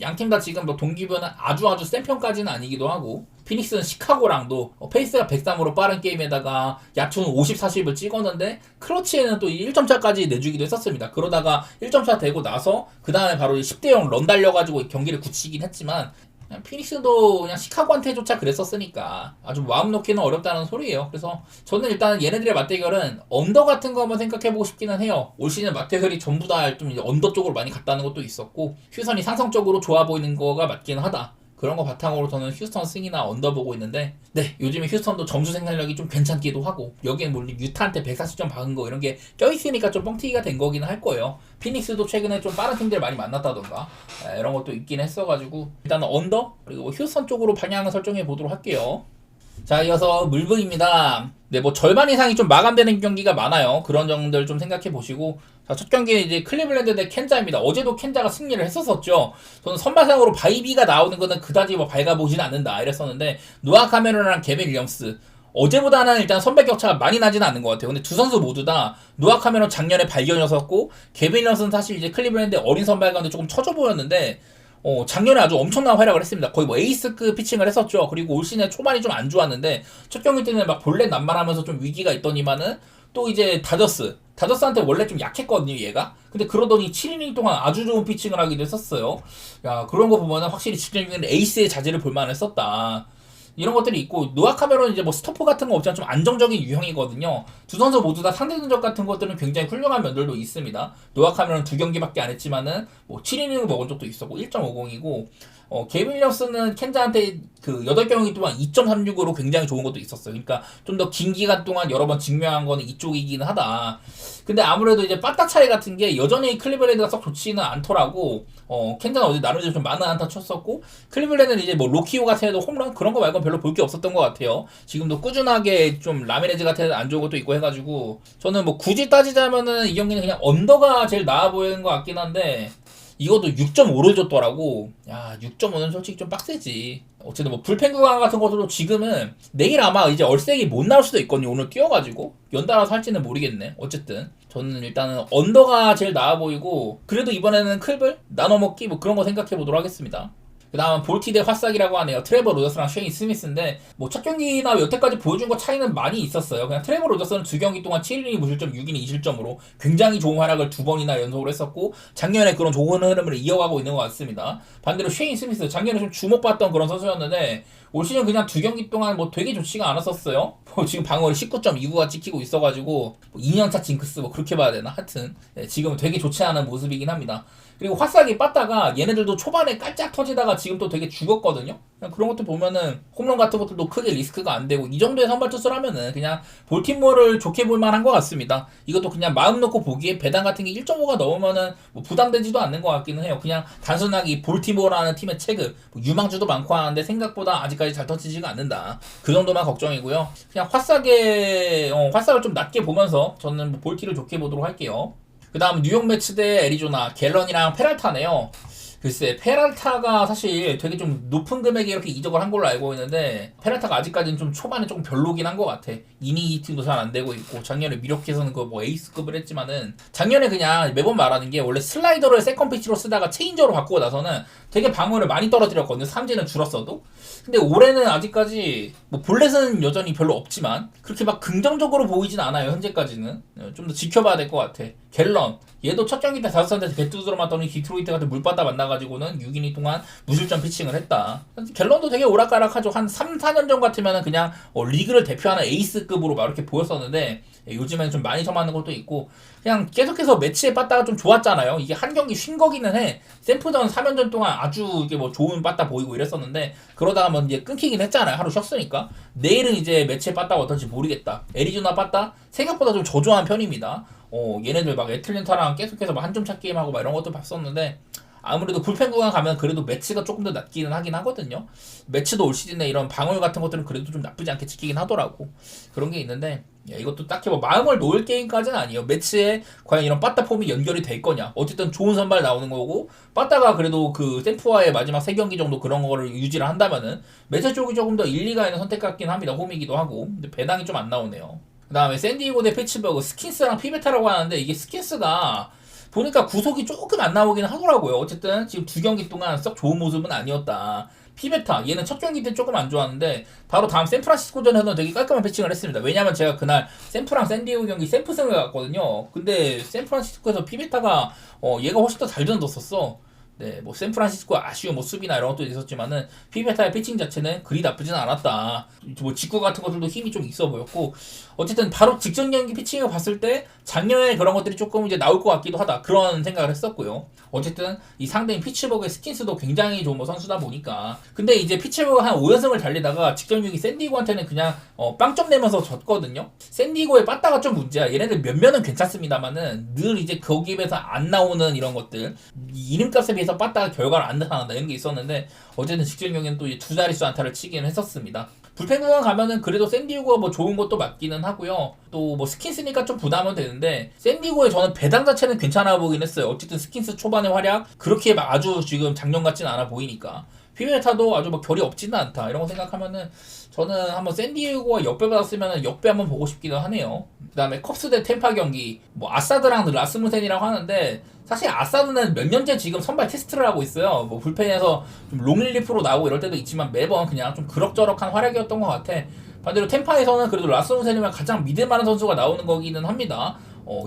양팀 다 지금 뭐 동기부여는 아주 센 편까지는 아니기도 하고, 피닉스는 시카고랑도 페이스가 103으로 빠른 게임에다가 야투는 50, 40을 찍었는데 클러치에는 또 1점 차까지 내주기도 했었습니다. 그러다가 1점 차 되고 나서 그 다음에 바로 10대0 런 달려가지고 경기를 굳히긴 했지만, 피닉스도 그냥 시카고한테조차 그랬었으니까 아주 마음 놓기는 어렵다는 소리예요. 그래서 저는 일단 얘네들의 맞대결은 언더 같은 거 한번 생각해보고 싶기는 해요. 올 시즌 맞대결이 전부 다 좀 언더 쪽으로 많이 갔다는 것도 있었고, 휴선이 상성적으로 좋아 보이는 거가 맞기는 하다. 그런 거 바탕으로 저는 휴스턴 승이나 언더 보고 있는데, 네, 요즘에 휴스턴도 점수 생산력이 좀 괜찮기도 하고, 여기엔 물론 유타한테 140점 박은 거 이런 게 껴있으니까 좀 뻥튀기가 된 거긴 할 거예요. 피닉스도 최근에 좀 빠른 팀들 많이 만났다던가 이런 것도 있긴 했어가지고, 일단은 언더 그리고 휴스턴 쪽으로 방향을 설정해 보도록 할게요. 자, 이어서 물브입니다. 네, 뭐 절반 이상이 좀 마감되는 경기가 많아요. 그런 점들 좀 생각해 보시고, 자, 첫 경기는 이제 클리블랜드 대 켄자입니다. 어제도 켄자가 승리를 했었었죠. 저는 선발상으로 바이비가 나오는 거는 그다지 뭐 밝아보지는 않는다 이랬었는데, 노아 카메론이랑 개빈 윌리엄스, 어제보다는 일단 선배 격차가 많이 나지는 않는 것 같아요. 근데 두 선수 모두 다 노아 카메론 작년에 발견이었었고, 개빈 윌리엄스는 사실 이제 클리블랜드 어린 선발 가운데 조금 처져 보였는데, 작년에 아주 엄청난 활약을 했습니다. 거의 뭐 에이스급 피칭을 했었죠. 그리고 올 시즌 초반이 좀 안 좋았는데, 첫 경기 때는 막 볼넷 남발하면서 좀 위기가 있더니만은, 또 이제 다저스한테 원래 좀 약했거든요, 얘가. 근데 그러더니 7이닝 동안 아주 좋은 피칭을 하기도 했었어요. 야, 그런 거 보면은 확실히 직전에는 에이스의 자질을 볼만 했었다, 이런 것들이 있고, 노아 카메론 이제 뭐 스토프 같은 거 없지만 좀 안정적인 유형이거든요. 두 선수 모두 다 상대 전적 같은 것들은 굉장히 훌륭한 면들도 있습니다. 노아 카메론 두 경기밖에 안 했지만은 뭐 7이닝을 먹은 적도 있었고 1.50이고, 개빈 윌리엄스는 켄자한테 그 8경기 동안 2.36으로 굉장히 좋은 것도 있었어요. 그러니까 좀 더 긴 기간 동안 여러 번 증명한 거는 이쪽이기는 하다. 근데 아무래도 이제 빠따 차이 같은 게 여전히 클리블랜드가 썩 좋지는 않더라고. 켄자는 어제 나름대로 좀 많은 안타 쳤었고, 클리블랜드는 이제 뭐 로키오 같은 애도 홈런 그런 거 말고는 별로 볼 게 없었던 것 같아요. 지금도 꾸준하게 좀 라미레즈 같은 애도 안 좋은 것도 있고 해가지고, 저는 뭐 굳이 따지자면은 이 경기는 그냥 언더가 제일 나아 보이는 것 같긴 한데, 이것도 6.5를 줬더라고. 야, 6.5는 솔직히 좀 빡세지. 어쨌든 뭐 불펜 구간 같은 것도 지금은 내일 아마 이제 얼색이 못 나올 수도 있거든요. 오늘 뛰어가지고 연달아서 할지는 모르겠네. 어쨌든 저는 일단은 언더가 제일 나아 보이고, 그래도 이번에는 클블 나눠먹기 뭐 그런 거 생각해 보도록 하겠습니다. 그 다음은 볼티 대 화싹이라고 하네요. 트레버 로저스랑 쉐인 스미스인데, 뭐 첫 경기나 여태까지 보여준 거 차이는 많이 있었어요. 그냥 트레버 로저스는 두 경기 동안 7이닝 무실점 6이닝 2실점으로 굉장히 좋은 활약을 두 번이나 연속으로 했었고, 작년에 그런 좋은 흐름을 이어가고 있는 것 같습니다. 반대로 쉐인 스미스, 작년에 좀 주목받던 그런 선수였는데 올 시즌 그냥 두 경기 동안 뭐 되게 좋지가 않았었어요. 뭐 지금 방어를 19.29가 찍히고 있어가지고 뭐 2년차 징크스 뭐 그렇게 봐야 되나? 하여튼 네, 지금은 되게 좋지 않은 모습이긴 합니다. 그리고 화싹이 빠따가 얘네들도 초반에 깔짝 터지다가 지금 또 되게 죽었거든요. 그런 것도 보면은 홈런 같은 것들도 크게 리스크가 안 되고, 이 정도의 선발 투수를 하면은 그냥 볼티모어를 좋게 볼 만한 것 같습니다. 이것도 그냥 마음 놓고 보기에 배당 같은 게 1.5가 넘으면은 뭐 부담되지도 않는 것 같기는 해요. 그냥 단순하게 볼티모어라는 팀의 체급, 뭐 유망주도 많고 하는데 생각보다 아직까지 잘 터지지가 않는다, 그 정도만 걱정이고요. 그냥 화싹을 좀 낮게 보면서 저는 뭐 볼티를 좋게 보도록 할게요. 그 다음 뉴욕 매츠 대 애리조나, 갤런이랑 페랄타네요. 글쎄, 페랄타가 사실 되게 좀 높은 금액에 이렇게 이적을 한 걸로 알고 있는데, 페랄타가 아직까지는 좀 초반에 조금 별로긴 한 것 같아. 이닝 히팅도 잘 안 되고 있고, 작년에 미러키에서는 그 뭐 에이스급을 했지만은, 작년에 그냥 매번 말하는 게 원래 슬라이더를 세컨 피치로 쓰다가 체인저로 바꾸고 나서는 되게 방어를 많이 떨어뜨렸거든요. 삼진은 줄었어도. 근데 올해는 아직까지 뭐 볼넷은 여전히 별로 없지만 그렇게 막 긍정적으로 보이진 않아요. 현재까지는 좀 더 지켜봐야 될 것 같아. 갤런 얘도 첫 경기 때 5선에서 배 두드러 맞더니 디트로이트 같은 물바다 만나가지고는 6이닝 동안 무실점 피칭을 했다. 갤런도 되게 오락가락하죠. 한 3, 4년 전 같으면 그냥 리그를 대표하는 에이스급으로 막 이렇게 보였었는데 요즘에는 좀 많이 쳐맞는 것도 있고 그냥 계속해서 매치에 빠따가 좀 좋았잖아요. 이게 한 경기 쉰 거기는 해. 샘프전 3연전 동안 아주 이게 뭐 좋은 빠따 보이고 이랬었는데 그러다가 뭐 이제 끊기긴 했잖아요. 하루 쉬었으니까. 내일은 이제 매치에 빠따가 어떨지 모르겠다. 애리조나 빠따 생각보다 좀 저조한 편입니다. 얘네들 막 애틀랜타랑 계속해서 막 한 점 차 게임하고 막 이런 것도 봤었는데 아무래도 불펜 구간 가면 그래도 매치가 조금 더 낮기는 하긴 하거든요. 매치도 올 시즌에 이런 방울 같은 것들은 그래도 좀 나쁘지 않게 지키긴 하더라고. 그런 게 있는데 이것도 딱히 뭐 마음을 놓을 게임까지는 아니에요. 매치에 과연 이런 빠따 폼이 연결이 될 거냐. 어쨌든 좋은 선발 나오는 거고 빠따가 그래도 그 샘프와의 마지막 3경기 정도 그런 거를 유지를 한다면은 매치 쪽이 조금 더 일리가 있는 선택 같긴 합니다. 홈이기도 하고. 근데 배당이 좀 안 나오네요. 그 다음에 샌디에고 대 피츠버그 스킨스랑 피베타라고 하는데 이게 스킨스가 보니까 구속이 조금 안 나오긴 하더라고요. 어쨌든 지금 2경기 동안 썩 좋은 모습은 아니었다. 피베타 얘는 첫 경기 때 조금 안 좋았는데 바로 다음 샌프란시스코전에서는 되게 깔끔한 피칭을 했습니다. 왜냐면 제가 그날 샌프랑 샌디에고 경기 샌프승을 갔거든요. 근데 샌프란시스코에서 피베타가 얘가 훨씬 더 잘 던졌었어. 네, 뭐 샌프란시스코 아쉬운 뭐 수비나 이런 것도 있었지만은 피베타의 피칭 자체는 그리 나쁘진 않았다. 뭐 직구 같은 것들도 힘이 좀 있어 보였고 어쨌든 바로 직전 경기 피칭을 봤을 때 작년에 그런 것들이 조금 이제 나올 것 같기도 하다 그런 생각을 했었고요. 어쨌든 이 상대인 피츠버그의 스킨스도 굉장히 좋은 뭐 선수다 보니까 근데 이제 피츠버그 한 5연승을 달리다가 직전 경기 샌디에고한테는 그냥 빵점 내면서 졌거든요. 샌디에고의 빠따가 좀 문제야. 얘네들 몇몇은 괜찮습니다만은 늘 이제 거기에서 안 나오는 이런 것들 이름값에 비해서 빠따가 결과를 안 나타난다 이런 게 있었는데 어쨌든 직전 경기는 또 두 자릿수 안타를 치기는 했었습니다. 불펜 구간 가면은 그래도 샌디에고가 뭐 좋은 것도 맞기는 하고요. 또 뭐 스킨스니까 좀 부담은 되는데 샌디에고의 저는 배당 자체는 괜찮아 보긴 했어요. 어쨌든 스킨스 초반의 활약 그렇게 막 아주 지금 작년 같진 않아 보이니까 피베타도 아주 뭐 결이 없지는 않다 이런 거 생각하면은 저는 한번 샌디에고가 역배 받았으면 역배 한번 보고 싶기도 하네요. 그 다음에 컵스 대 템파 경기 뭐 아사드랑 라스무센이라고 하는데 사실 아사드는 몇 년째 지금 선발 테스트를 하고 있어요. 뭐 불펜에서 좀 롱릴리프로 나오고 이럴 때도 있지만 매번 그냥 좀 그럭저럭한 활약이었던 것 같아. 반대로 템파에서는 그래도 라스무센이면 가장 믿을만한 선수가 나오는 거기는 합니다.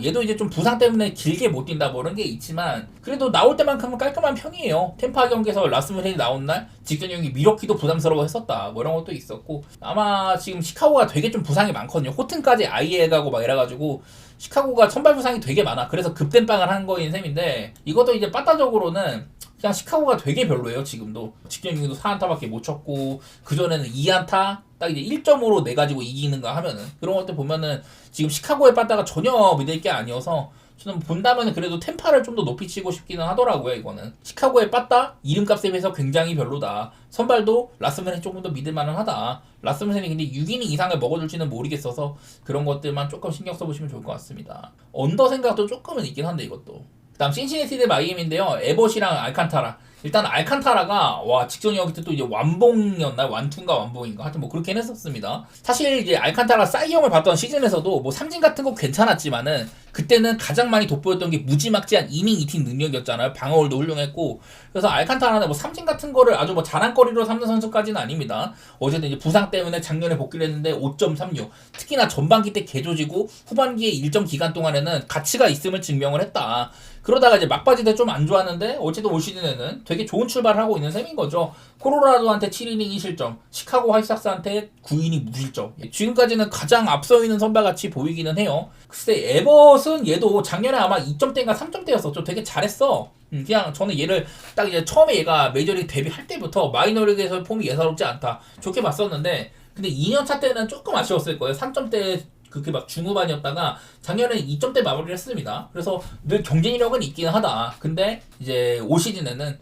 얘도 이제 좀 부상 때문에 길게 못 뛴다 뭐 이런 게 있지만 그래도 나올 때만큼은 깔끔한 편이에요. 템파 경기에서 라스무센이 나온 날 직전 경기 미러키도 부담스러워 했었다 뭐 이런 것도 있었고 아마 지금 시카고가 되게 좀 부상이 많거든요. 호튼까지 아예 가고 막 이래가지고 시카고가 선발 부상이 되게 많아. 그래서 급된빵을 한 거인 셈인데 이것도 이제 빠따적으로는 그냥 시카고가 되게 별로예요. 지금도 직전 경기도 4안타밖에 못 쳤고 그전에는 2안타 딱 이제 1점으로 내가지고 이기는가 하면은 그런 것들 보면은 지금 시카고의 빠따가 전혀 믿을 게 아니어서 저는 본다면 그래도 템파를 좀 더 높이 치고 싶기는 하더라고요. 이거는 시카고의 빠따 이름값에 비해서 굉장히 별로다. 선발도 라스문이 조금 더 믿을만은 하다. 라스문이 근데 6이닝 이상을 먹어줄지는 모르겠어서 그런 것들만 조금 신경 써보시면 좋을 것 같습니다. 언더 생각도 조금은 있긴 한데 이것도. 그다음 신시내티 대 마이애미인데요. 에봇이랑 알칸타라. 일단 알칸타라가 와 직전 경기 때 또 이제 완봉이었나 완투인가 완봉인가 하여튼 뭐 그렇게 했었습니다. 사실 이제 알칸타라 싸이형을 봤던 시즌에서도 뭐 삼진 같은 거 괜찮았지만은 그때는 가장 많이 돋보였던 게 무지막지한 이닝 이팅 능력이었잖아요. 방어울도 훌륭했고 그래서 알칸타라는 뭐 삼진 같은 거를 아주 뭐 자랑거리로 삼는 선수까지는 아닙니다. 어쨌든 이제 부상 때문에 작년에 복귀를 했는데 5.36 특히나 전반기 때 개조지고 후반기에 일정 기간 동안에는 가치가 있음을 증명을 했다. 그러다가 이제 막바지 때 좀 안 좋았는데 어쨌든 올 시즌에는 되게 좋은 출발을 하고 있는 셈인 거죠. 코로라도한테 7이닝 2실점, 시카고 화이트삭스한테 9이닝 무실점. 지금까지는 가장 앞서 있는 선발같이 보이기는 해요. 글쎄 에버슨 얘도 작년에 아마 2점대인가 3점대였었죠. 되게 잘했어. 그냥 저는 얘를 딱 이제 처음에 얘가 메이저리그 데뷔할 때부터 마이너리그에서 폼이 예사롭지 않다. 좋게 봤었는데 근데 2년차 때는 조금 아쉬웠을 거예요. 3점대 그렇게 막 중후반이었다가 작년에 2점대 마무리를 했습니다. 그래서 늘 경쟁력은 있기는 하다. 근데 이제 올 시즌에는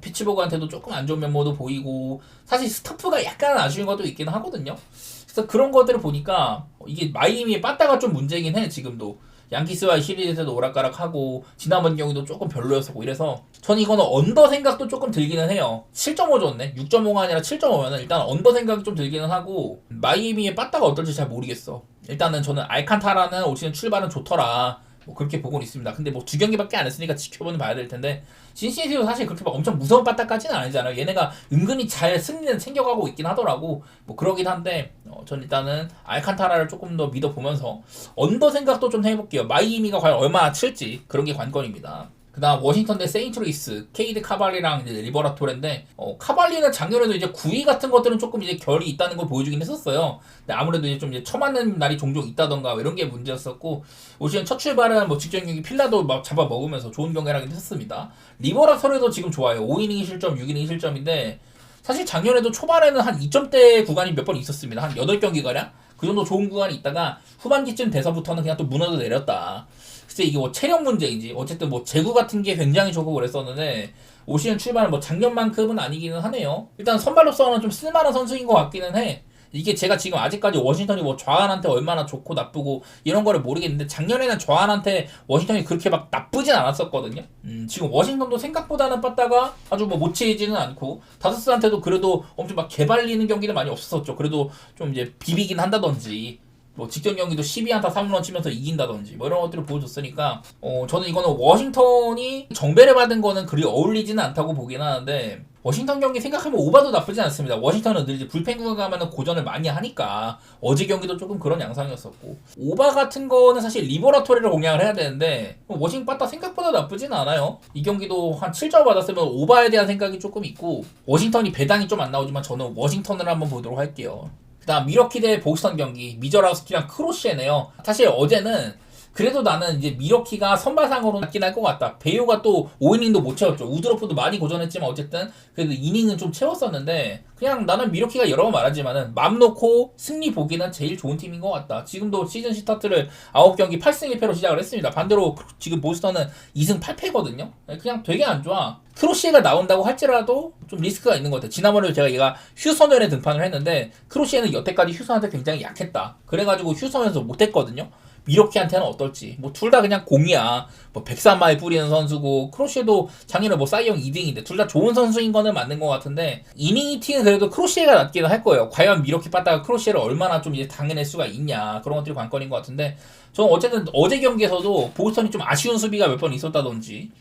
피츠버그한테도 조금 안 좋은 면모도 보이고 사실 스타프가 약간 아쉬운 것도 있긴 하거든요. 그래서 그런 것들을 보니까 이게 마이애미의 빠따가 좀 문제긴 해 지금도. 양키스와의 시리즈에서도 오락가락하고 지난번 경기도 조금 별로였었고 이래서 전 이거는 언더 생각도 조금 들기는 해요. 7.5 줬네. 6.5가 아니라 7.5면은 일단 언더 생각이 좀 들기는 하고 마이애미의 빠따가 어떨지 잘 모르겠어. 일단은 저는 알칸타라는 올 시즌 출발은 좋더라. 뭐 그렇게 보고는 있습니다. 근데 뭐 두 경기밖에 안 했으니까 지켜보는 봐야 될 텐데 신시내티도 사실 그렇게 막 엄청 무서운 빠따까지는 아니잖아요. 얘네가 은근히 잘 승리는 챙겨가고 있긴 하더라고. 뭐 그러긴 한데 전 일단은 알칸타라를 조금 더 믿어보면서 언더 생각도 좀 해볼게요. 마이애미가 과연 얼마나 칠지 그런 게 관건입니다. 그 다음 워싱턴 대 세인트루이스 케이드 카발리랑 이제 리버라토레인데 카발리는 작년에도 이제 9위 같은 것들은 조금 이제 결이 있다는 걸 보여주긴 했었어요. 근데 아무래도 이제 좀 이제 처맞는 날이 종종 있다던가 이런 게 문제였었고 올 시즌 첫 출발은 뭐 직전 경기 필라도 막 잡아먹으면서 좋은 경기를 했었습니다. 리버라토레도 지금 좋아요. 5이닝 실점, 6이닝 실점인데 사실 작년에도 초반에는 한 2점대 구간이 몇 번 있었습니다. 한 8경기가량? 그 정도 좋은 구간이 있다가 후반기쯤 돼서부터는 그냥 또 무너져 내렸다. 글쎄 이게 뭐 체력 문제인지 어쨌든 뭐 제구 같은 게 굉장히 좋고 그랬었는데 올 시즌 출발은 뭐 작년만큼은 아니기는 하네요. 일단 선발로서는 좀 쓸만한 선수인 것 같기는 해. 이게 제가 지금 아직까지 워싱턴이 뭐 좌한한테 얼마나 좋고 나쁘고 이런 거를 모르겠는데 작년에는 좌한한테 워싱턴이 그렇게 막 나쁘진 않았었거든요. 지금 워싱턴도 생각보다는 빠따가 아주 뭐 못치지는 않고 다저스한테도 그래도 엄청 막 개발리는 경기는 많이 없었죠. 그래도 좀 이제 비비긴 한다든지 뭐 직전 경기도 12안타 3런 치면서 이긴다든지 뭐 이런 것들을 보여줬으니까 저는 이거는 워싱턴이 정배를 받은 거는 그리 어울리지는 않다고 보긴 하는데 워싱턴 경기 생각하면 오바도 나쁘지 않습니다. 워싱턴은 늘 이제 불펜구가 가면은 고전을 많이 하니까 어제 경기도 조금 그런 양상이었었고 오바 같은 거는 사실 리버라토리를 공략을 해야 되는데 워싱턴 빠따 생각보다 나쁘진 않아요. 이 경기도 한 7점 받았으면 오바에 대한 생각이 조금 있고 워싱턴이 배당이 좀 안 나오지만 저는 워싱턴을 한번 보도록 할게요. 그 다음 미러키 대 보스턴 경기 미저라우스키랑 크로시에네요. 사실 어제는 그래도 나는 이제 미러키가 선발상으로 낫긴 할 것 같다. 베이오가 또 5이닝도 못 채웠죠. 우드로프도 많이 고전했지만 어쨌든 그래도 이닝은 좀 채웠었는데 그냥 나는 미러키가 여러 번 말하지만은 맘 놓고 승리 보기는 제일 좋은 팀인 것 같다. 지금도 시즌 스타트를 9경기 8승 1패로 시작을 했습니다. 반대로 지금 보스턴은 2승 8패거든요. 그냥 되게 안 좋아. 크로시에가 나온다고 할지라도 좀 리스크가 있는 것 같아요. 지난번에 제가 얘가 휴선전에 등판을 했는데 크로시에는 여태까지 휴선한테 굉장히 약했다. 그래가지고 휴선에서 못했거든요. 미러키한테는 어떨지 뭐 둘 다 그냥 공이야. 뭐 103마일 뿌리는 선수고 크로시에도 작년에 뭐 사이영 2등인데 둘 다 좋은 선수인 거는 맞는 것 같은데 이닝 티는 그래도 크로시에가 낫기는 할 거예요. 과연 미러키 빠따가 크로시에를 얼마나 좀 이제 당해낼 수가 있냐 그런 것들이 관건인 것 같은데 저는 어쨌든 어제 경기에서도 보스턴이 좀 아쉬운 수비가 몇 번 있었다든지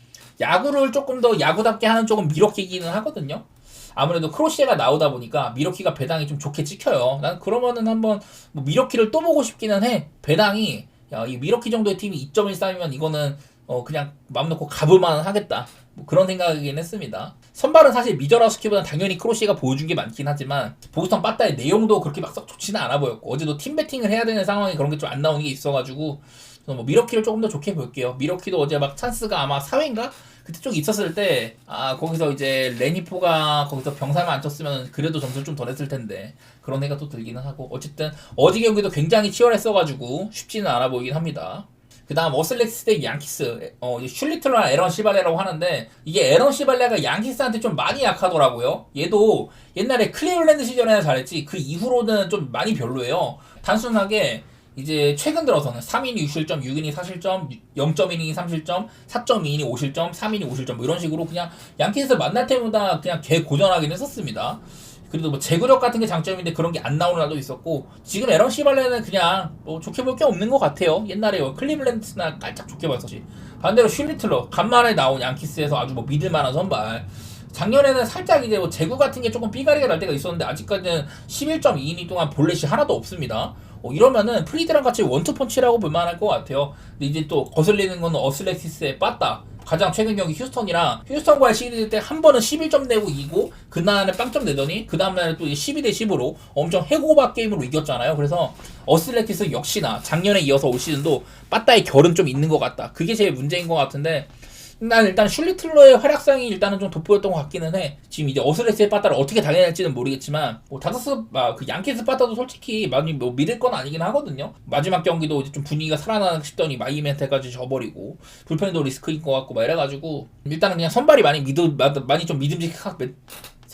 야구를 조금 더 야구답게 하는 쪽은 미러키이기는 하거든요. 아무래도 크로시에가 나오다 보니까 미러키가 배당이 좀 좋게 찍혀요. 난 그러면은 한번 뭐 미러키를 또 보고 싶기는 해. 배당이 이 미러키 정도의 팀이 2.13이면 이거는 그냥 마음 놓고 가볼만 하겠다. 뭐 그런 생각이긴 했습니다. 선발은 사실 미저라우스키보다 당연히 크로시가 보여준 게 많긴 하지만 보스턴 빠따의 내용도 그렇게 막 썩 좋지는 않아 보였고 어제도 팀 배팅을 해야 되는 상황이 그런 게 좀 안 나오는 게 있어가지고 뭐 미러키를 조금 더 좋게 볼게요. 미러키도 어제 막 찬스가 아마 4회인가? 그때 쪽 있었을 때 거기서 이제 레니포가 거기서 병살만 안 쳤으면 그래도 점수를 좀 더 냈을 텐데 그런 애가 또 들기는 하고 어쨌든 어제 경기도 굉장히 치열했어가지고 쉽지는 않아 보이긴 합니다. 그 다음 어슬렉스 대 양키스 슐리틀러나 에런 시발레라고 하는데 이게 에런 시발레가 양키스한테 좀 많이 약하더라고요. 얘도 옛날에 클리블랜드 시절에는 잘했지 그 이후로는 좀 많이 별로예요. 단순하게 이제 최근 들어서는 3이닝 6실점, 6이닝 4실점, 0.1이닝 3실점, 4.2이닝 5실점, 3이닝 5실점 뭐 이런 식으로 그냥 양키스 만날 때마다 그냥 개 고전하긴 했었습니다. 그래도 뭐 제구력 같은 게 장점인데 그런 게 안 나오는 날도 있었고 지금 에런 시발레는 그냥 뭐 좋게 볼 게 없는 것 같아요. 옛날에 클리블랜드나 깔짝 좋게 봤었지. 반대로 슐리틀러 간만에 나온 양키스에서 아주 뭐 믿을만한 선발. 작년에는 살짝 이제 뭐 제구 같은 게 조금 삐가리가 날 때가 있었는데 아직까지는 11.2이닝 동안 볼넷이 하나도 없습니다. 이러면은 프리드랑 같이 원투펀치라고 볼만할 것 같아요. 근데 이제 또 거슬리는 건 어슬렉시스의 빠따. 가장 최근 경기 휴스턴이랑 휴스턴과의 시리즈 때 한 번은 11점 내고 이기고 그날에 빵점 내더니 그 다음날에 또 12대 10으로 엄청 해고박 게임으로 이겼잖아요. 그래서 어슬렉시스 역시나 작년에 이어서 올 시즌도 빠따의 결은 좀 있는 것 같다. 그게 제일 문제인 것 같은데 난 일단 슐리틀러의 활약상이 일단은 좀 돋보였던 것 같기는 해. 지금 이제 어스레스의 빠따를 어떻게 당해낼지는 모르겠지만 뭐 다저스 그 양키스 빠따도 솔직히 많이 뭐 믿을 건 아니긴 하거든요. 마지막 경기도 이제 좀 분위기가 살아나나 싶더니 마이애미한테까지 져버리고 불펜도 리스크인 것 같고 막 이래가지고 일단은 그냥 선발이 많이 좀 믿음직하게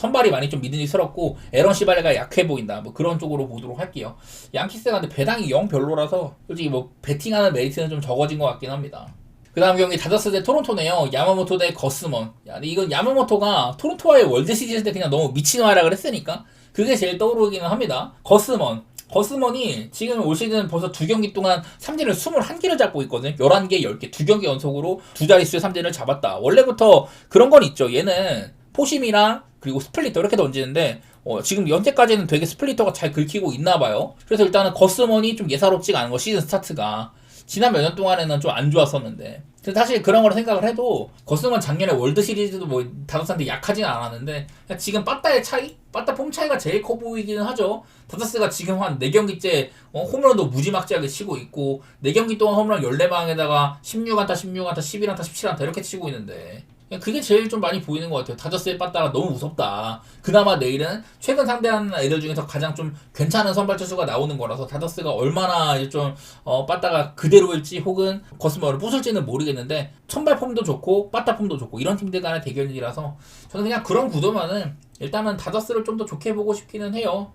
선발이 많이 좀 믿음직스럽고 에런 시발레가 약해 보인다. 뭐 그런 쪽으로 보도록 할게요. 양키스가 근데 배당이 영 별로라서 솔직히 뭐 배팅하는 메리트는 좀 적어진 것 같긴 합니다. 그 다음 경기 다저스 대 토론토네요. 야마모토 대 거스먼. 야, 근데 이건 야마모토가 토론토와의 월드 시리즈 때 그냥 너무 미친 활약을 했으니까 그게 제일 떠오르기는 합니다. 거스먼이 지금 올 시즌 벌써 2경기 동안 삼진을 21개를 잡고 있거든요. 11개, 10개, 2경기 연속으로 두 자릿수의 삼진을 잡았다. 원래부터 그런 건 있죠. 얘는 포심이랑 그리고 스플리터 이렇게 던지는데 지금 현재까지는 되게 스플리터가 잘 긁히고 있나봐요. 그래서 일단은 거스먼이 좀 예사롭지가 않은 거 시즌 스타트가. 지난 몇 년 동안에는 좀 안 좋았었는데 사실 그런 거를 생각을 해도 거스먼 작년에 월드 시리즈도 뭐 다저스한테 약하진 않았는데 지금 빠따의 차이? 빠따 폼 차이가 제일 커 보이기는 하죠. 다저스가 지금 한 4경기째 홈런도 무지막지하게 치고 있고 4경기 동안 홈런 14방에다가 16안타, 16안타, 11안타, 17안타 이렇게 치고 있는데 그게 제일 좀 많이 보이는 것 같아요. 다저스의 빠따가 너무 무섭다. 그나마 내일은 최근 상대한 애들 중에서 가장 좀 괜찮은 선발 투수가 나오는 거라서 다저스가 얼마나 좀 빠따가 그대로일지 혹은 거스먼을 부술지는 모르겠는데 선발 폼도 좋고 빠따 폼도 좋고 이런 팀들 간의 대결이라서 저는 그냥 그런 구도면은 일단은 다저스를 좀 더 좋게 보고 싶기는 해요.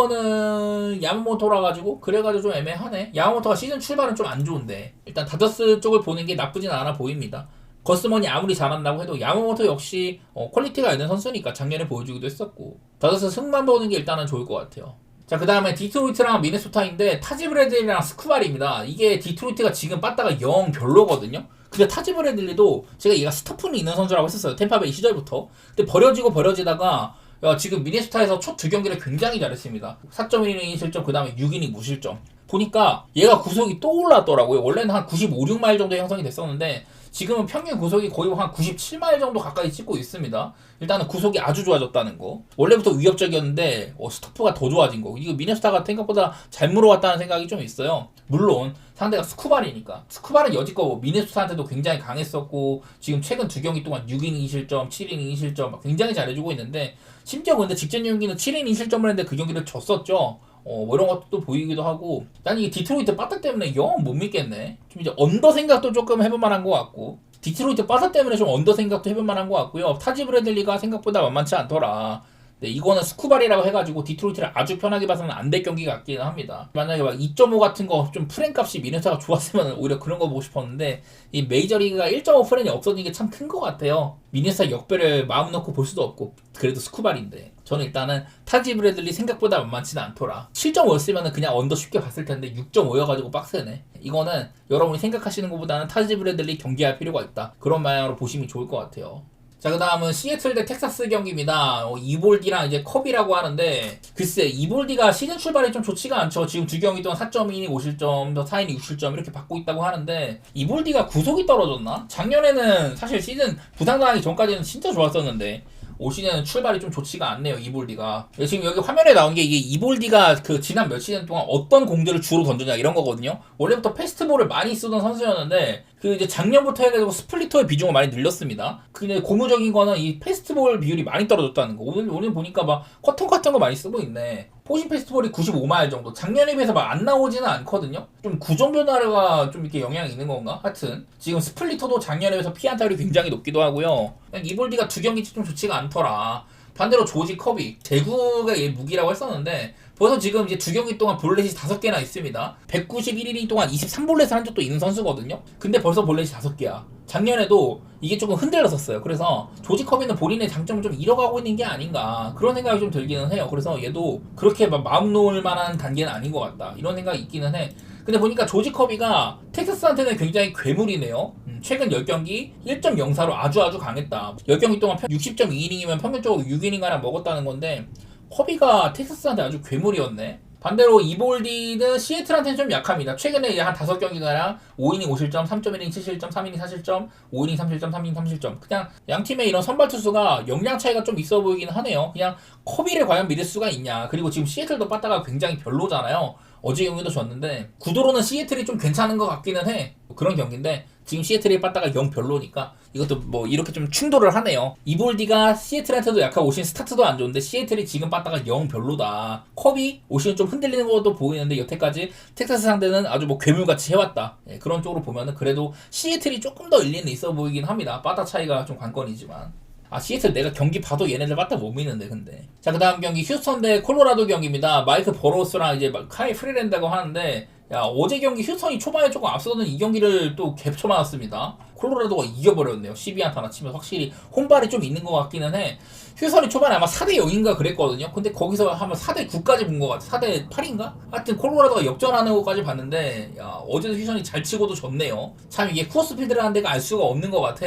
언더오버는 야마모토라 가지고 그래가지고 좀 애매하네. 야마모토가 시즌 출발은 좀 안 좋은데 일단 다저스 쪽을 보는 게 나쁘진 않아 보입니다. 거스먼이 아무리 잘한다고 해도 야마모토 역시 퀄리티가 있는 선수니까 작년에 보여주기도 했었고 다저스 승만 보는 게 일단은 좋을 것 같아요. 자, 그 다음에 디트로이트랑 미네소타인데 타지 브래들리랑 스쿠발입니다. 이게 디트로이트가 지금 빠따가 영 별로거든요. 근데 타지 브래들리도 제가 얘가 스토픈이 있는 선수라고 했었어요. 템파베이 시절부터. 근데 버려지다가 지금 미네소타에서 첫 2경기를 굉장히 잘했습니다. 4.1이닝 실점, 그 다음에 6이닝 무실점. 보니까 얘가 구속이 또 올랐더라고요. 원래는 한 95, 6마일 정도 형성이 됐었는데 지금은 평균 구속이 거의 한 97마일 정도 가까이 찍고 있습니다. 일단은 구속이 아주 좋아졌다는 거. 원래부터 위협적이었는데 스토프가 더 좋아진 거. 이거 미네소타가 생각보다 잘 물어왔다는 생각이 좀 있어요. 물론 상대가 스쿠발이니까. 스쿠발은 여지껏 미네소타한테도 굉장히 강했었고 지금 최근 2경기 동안 6이닝 2실점, 7이닝 2실점 굉장히 잘해주고 있는데 심지어 근데 직전 경기는 7이닝 2실점을 했는데 그 경기를 졌었죠. 뭐 이런 것도 보이기도 하고 난 이게 디트로이트 빠따 때문에 영 못 믿겠네. 좀 이제 언더 생각도 조금 해볼 만한 것 같고 디트로이트 빠따 때문에 좀 언더 생각도 해볼 만한 것 같고요. 타지 브래들리가 생각보다 만만치 않더라. 네, 이거는 스쿠발이라고 해가지고 디트로이트를 아주 편하게 봐서는 안 될 경기 같기는 합니다. 만약에 막 2.5 같은 거 좀 프랜 값이 미네소타가 좋았으면 오히려 그런 거 보고 싶었는데 이 메이저리그가 1.5 프랜이 없어진 게 참 큰 것 같아요. 미네소타 역배를 마음 놓고 볼 수도 없고 그래도 스쿠발인데 저는 일단은 타지 브래들리 생각보다 만만치는 않더라. 7.5였으면 그냥 언더 쉽게 봤을 텐데 6.5여가지고 빡세네. 이거는 여러분이 생각하시는 것보다는 타지 브래들리 경기할 필요가 있다. 그런 방향으로 보시면 좋을 것 같아요. 자, 그 다음은 시애틀 대 텍사스 경기입니다. 이볼디랑 이제 컵이라고 하는데 글쎄 이볼디가 시즌 출발이 좀 좋지가 않죠. 지금 2경기 동안 4.2이닝 5실점, 4이닝 6실점 이렇게 받고 있다고 하는데 이볼디가 구속이 떨어졌나? 작년에는 사실 시즌 부상당하기 전까지는 진짜 좋았었는데 올 시즌은 출발이 좀 좋지가 않네요. 이볼디가. 지금 여기 화면에 나온 게 이게 이볼디가 그 지난 몇 시즌 동안 어떤 공들을 주로 던졌냐 이런 거거든요. 원래부터 패스트볼을 많이 쓰던 선수였는데 그 이제 작년부터 해가지고 스플리터의 비중을 많이 늘렸습니다. 근데 고무적인 거는 이 패스트볼 비율이 많이 떨어졌다는 거. 오늘 보니까 막 커튼 같은 거 많이 쓰고 있네. 포신 패스트볼이 95마일 정도. 작년에 비해서 막 안 나오지는 않거든요. 좀 구종 변화가 좀 이렇게 영향이 있는 건가? 하여튼 지금 스플리터도 작년에 비해서 피안타율이 굉장히 높기도 하고요. 이볼디가 2경기 좀 좋지가 않더라. 반대로 조지 커비 대구가 얘 무기라고 했었는데 벌써 지금 이제 2경기 동안 볼넷이 5개나 있습니다. 191이닝 동안 23볼넷을 한 적도 있는 선수거든요. 근데 벌써 볼넷이 5개야. 작년에도 이게 조금 흔들렸었어요. 그래서 조지 커비는 본인의 장점을 좀 잃어가고 있는 게 아닌가 그런 생각이 좀 들기는 해요. 그래서 얘도 그렇게 막 마음 놓을 만한 단계는 아닌 것 같다. 이런 생각이 있기는 해. 근데 보니까 조지 커비가 텍사스한테는 굉장히 괴물이네요. 최근 10경기 1.04로 아주 강했다. 10경기 동안 60.2이닝이면 평균적으로 6이닝가량 먹었다는 건데 커비가 텍사스한테 아주 괴물이었네. 반대로 이볼디는 시애틀한테는 좀 약합니다. 최근에 이제 한 5경기가량 5이닝 5실점, 3.1이닝 7실점, 3이닝 4실점, 5이닝 3실점, 3이닝 3실점. 그냥 양 팀의 이런 선발 투수가 역량 차이가 좀 있어 보이기는 하네요. 그냥 커비를 과연 믿을 수가 있냐. 그리고 지금 시애틀도 빠따가 굉장히 별로잖아요. 어제 경기도 졌는데 구도로는 시애틀이 좀 괜찮은 것 같기는 해. 그런 경기인데 지금 시애틀이 빠따가 영 별로니까 이것도 뭐 이렇게 좀 충돌을 하네요. 이볼디가 시애틀한테도 약하고 올 시즌 스타트도 안 좋은데 시애틀이 지금 빠따가 영 별로다. 컵이 올 시즌 좀 흔들리는 것도 보이는데 여태까지 텍사스 상대는 아주 뭐 괴물같이 해왔다. 예, 그런 쪽으로 보면은 그래도 시애틀이 조금 더 일리는 있어 보이긴 합니다. 빠따 차이가 좀 관건이지만. 시애틀 내가 경기 봐도 얘네들 맞다 못 믿는데 근데. 자, 그 다음 경기 휴스턴 대 콜로라도 경기입니다. 마이크 버로우스랑 이제 카이 프리랜드가 하는데, 야, 어제 경기 휴스턴이 초반에 조금 앞서던 이 경기를 또 갭쳐 맞았습니다. 콜로라도가 이겨버렸네요. 12안타나 치면 확실히 홈발이 좀 있는 것 같기는 해. 휴스턴이 초반에 아마 4대 0인가 그랬거든요. 근데 거기서 한번 4대 9까지 본 것 같아. 4대 8인가? 하여튼 콜로라도가 역전하는 것까지 봤는데, 야, 어제도 휴스턴이 잘 치고도 졌네요. 참 이게 쿠어스 필드라는 데가 알 수가 없는 것 같아.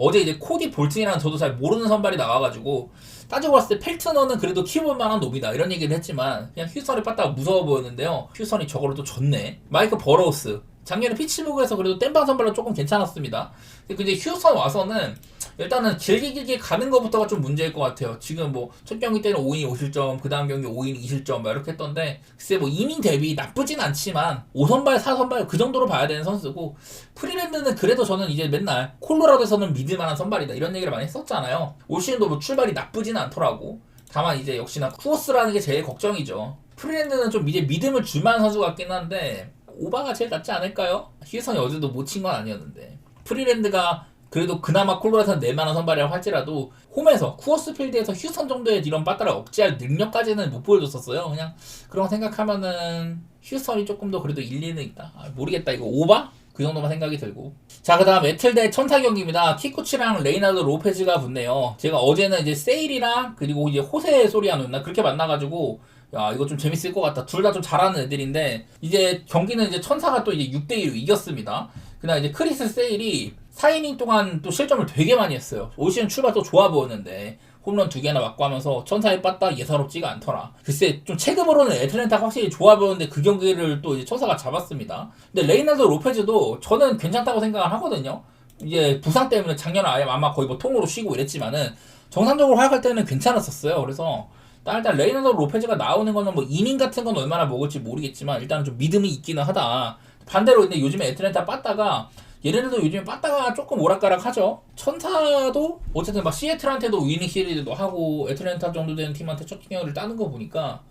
어제 이제 코디 볼튼이라는 저도 잘 모르는 선발이 나와가지고 따지고 봤을 때 펠트너는 그래도 키워볼 만한 놈이다 이런 얘기를 했지만 그냥 휴스턴이 빠따가 무서워 보였는데요. 휴스턴이 저거를 또 졌네. 마이크 버로우스 작년에 피츠버그에서 그래도 땜빵 선발로 조금 괜찮았습니다. 근데 휴스턴 와서는 일단은 길게 가는 것부터가 좀 문제일 것 같아요. 지금 뭐 첫 경기 때는 5이닝 5실점, 그 다음 경기 5이닝 2실점 막 이렇게 했던데, 글쎄 뭐 이닝 대비 나쁘진 않지만 5선발 4선발 그 정도로 봐야 되는 선수고, 프리랜드는 그래도 저는 이제 맨날 콜로라도에서는 믿을만한 선발이다 이런 얘기를 많이 했었잖아요. 올 시즌도 뭐 출발이 나쁘진 않더라고. 다만 이제 역시나 쿠어스라는 게 제일 걱정이죠. 프리랜드는 좀 이제 믿음을 줄만한 선수 같긴 한데 오바가 제일 낫지 않을까요? 휴스턴이 어제도 못 친 건 아니었는데, 프리랜드가 그래도 그나마 콜로라도에서 낼만한 선발이라고 할지라도 홈에서 쿠어스 필드에서 휴스턴 정도의 이런 빠따를 억제할 능력까지는 못 보여줬었어요. 그냥 그런 거 생각하면은 휴스턴이 조금 더 그래도 일리는 있다. 모르겠다, 이거 오바? 그 정도만 생각이 들고. 자, 그 다음 애틀 대 천사 경기입니다. 키쿠치랑 레이나르도 로페즈가 붙네요. 제가 어제는 이제 세일이랑 그리고 이제 호세 소리아노였나 그렇게 만나가지고, 야, 이거 좀 재밌을 것 같다. 둘 다 좀 잘하는 애들인데, 이제 경기는 이제 천사가 또 이제 6대1로 이겼습니다. 그다음 이제 크리스 세일이 4이닝 동안 또 실점을 되게 많이 했어요. 올 시즌 출발 또 좋아 보였는데 홈런 2개나 맞고 하면서 천사에 빠따 예사롭지가 않더라. 글쎄 좀 체급으로는 애틀랜타가 확실히 좋아 보였는데 그 경기를 또 이제 천사가 잡았습니다. 근데 레이나르도 로페즈도 저는 괜찮다고 생각을 하거든요. 이제 부상 때문에 작년에 아마 거의 뭐 통으로 쉬고 이랬지만은 정상적으로 활약할 때는 괜찮았었어요. 그래서 일단 레이나르도 로페즈가 나오는 거는 뭐 이닝 같은 건 얼마나 먹을지 모르겠지만 일단은 좀 믿음이 있기는 하다. 반대로 근데 요즘에 애틀랜타 빠따가, 얘네들도 요즘에 빠따가 조금 오락가락하죠. 천사도 어쨌든 막 시애틀한테도 위닝 시리즈도 하고 애틀랜타 정도 되는 팀한테 첫 경기를 따는 거 보니까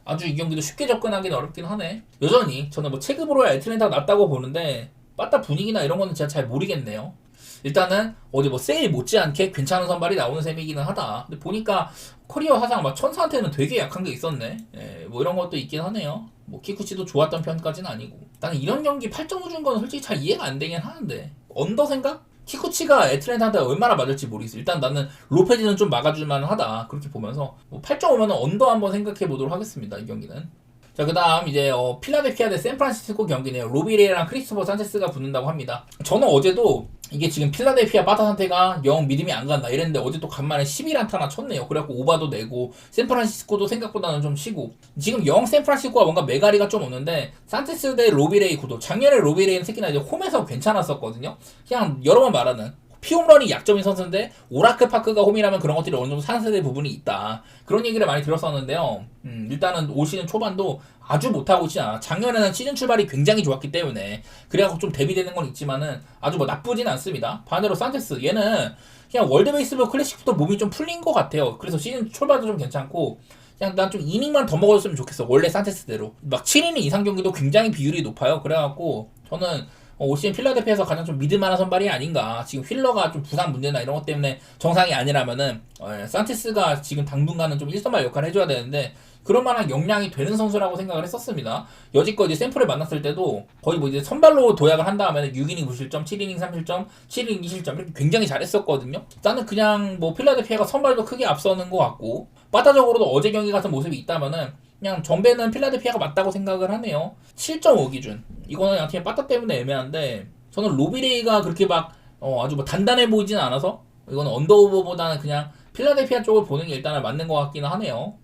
아주 이 경기도 쉽게 접근하기는 어렵긴 하네. 여전히 저는 뭐 체급으로야 애틀랜타가 낫다고 보는데 빠따 분위기나 이런 거는 제가 잘 모르겠네요. 일단은 어디 뭐 세일 못지않게 괜찮은 선발이 나오는 셈이기는 하다. 근데 보니까 커리어 사상 막 천사한테는 되게 약한 게 있었네. 예, 뭐 이런 것도 있긴 하네요. 뭐 키쿠치도 좋았던 편까지는 아니고. 나는 이런 경기 8.5 준 건 솔직히 잘 이해가 안 되긴 하는데, 언더 생각? 키쿠치가 애틀랜타한테 얼마나 맞을지 모르겠어. 일단 나는 로페즈는 좀 막아줄만 하다 그렇게 보면서 뭐 8.5면은 언더 한번 생각해 보도록 하겠습니다. 이 경기는. 자, 그 다음 이제 필라델피아 대 샌프란시스코 경기네요. 로비레이랑 크리스토퍼 산체스가 붙는다고 합니다. 저는 어제도 이게 지금 필라델피아 빠따 상태가 영 믿음이 안 간다 이랬는데 어제 또 간만에 11안타나 쳤네요. 그래갖고 오바도 내고 샌프란시스코도 생각보다는 좀 쉬고, 지금 영 샌프란시스코가 뭔가 메가리가 좀 오는데, 산체스 대 로비레이 구도, 작년에 로비레이는 특히나 이제 홈에서 괜찮았었거든요. 그냥 여러 번 말하는 피홈런이 약점인 선수인데 오라클 파크가 홈이라면 그런 것들이 어느 정도 상쇄될 부분이 있다 그런 얘기를 많이 들었었는데요. 일단은 올 시즌 초반도 아주 못하고 있지 않아. 작년에는 시즌 출발이 굉장히 좋았기 때문에 그래갖고 좀 대비되는 건 있지만은 아주 뭐 나쁘진 않습니다. 반대로 산체스 얘는 그냥 월드 베이스볼 클래식부터 몸이 좀 풀린 것 같아요. 그래서 시즌 출발도 좀 괜찮고, 그냥 난 좀 이닝만 더 먹어줬으면 좋겠어. 원래 산체스대로 막 7이닝 이상 경기도 굉장히 비율이 높아요. 그래갖고 저는 올 시즌 필라델피아에서 가장 좀 믿을만한 선발이 아닌가. 지금 휠러가 좀 부상 문제나 이런 것 때문에 정상이 아니라면은 산체스가 지금 당분간은 좀 1선발 역할을 해줘야 되는데 그런 만한 역량이 되는 선수라고 생각을 했었습니다. 여지껏 이제 샘플을 만났을 때도 거의 뭐 이제 선발로 도약을 한 다음에는 6이닝 9실점, 7이닝 3실점, 7이닝 2실점 이렇게 굉장히 잘했었거든요. 나는 그냥 뭐 필라델피아가 선발도 크게 앞서는 것 같고, 빠따적으로도 어제 경기 같은 모습이 있다면은 그냥 정배는 필라델피아가 맞다고 생각을 하네요. 7.5 기준. 이거는 그냥 팀의 빠따 때문에 애매한데, 저는 로비레이가 그렇게 막 아주 뭐 단단해 보이진 않아서 이거는 언더오버보다는 그냥 필라델피아 쪽을 보는 게 일단은 맞는 것 같기는 하네요.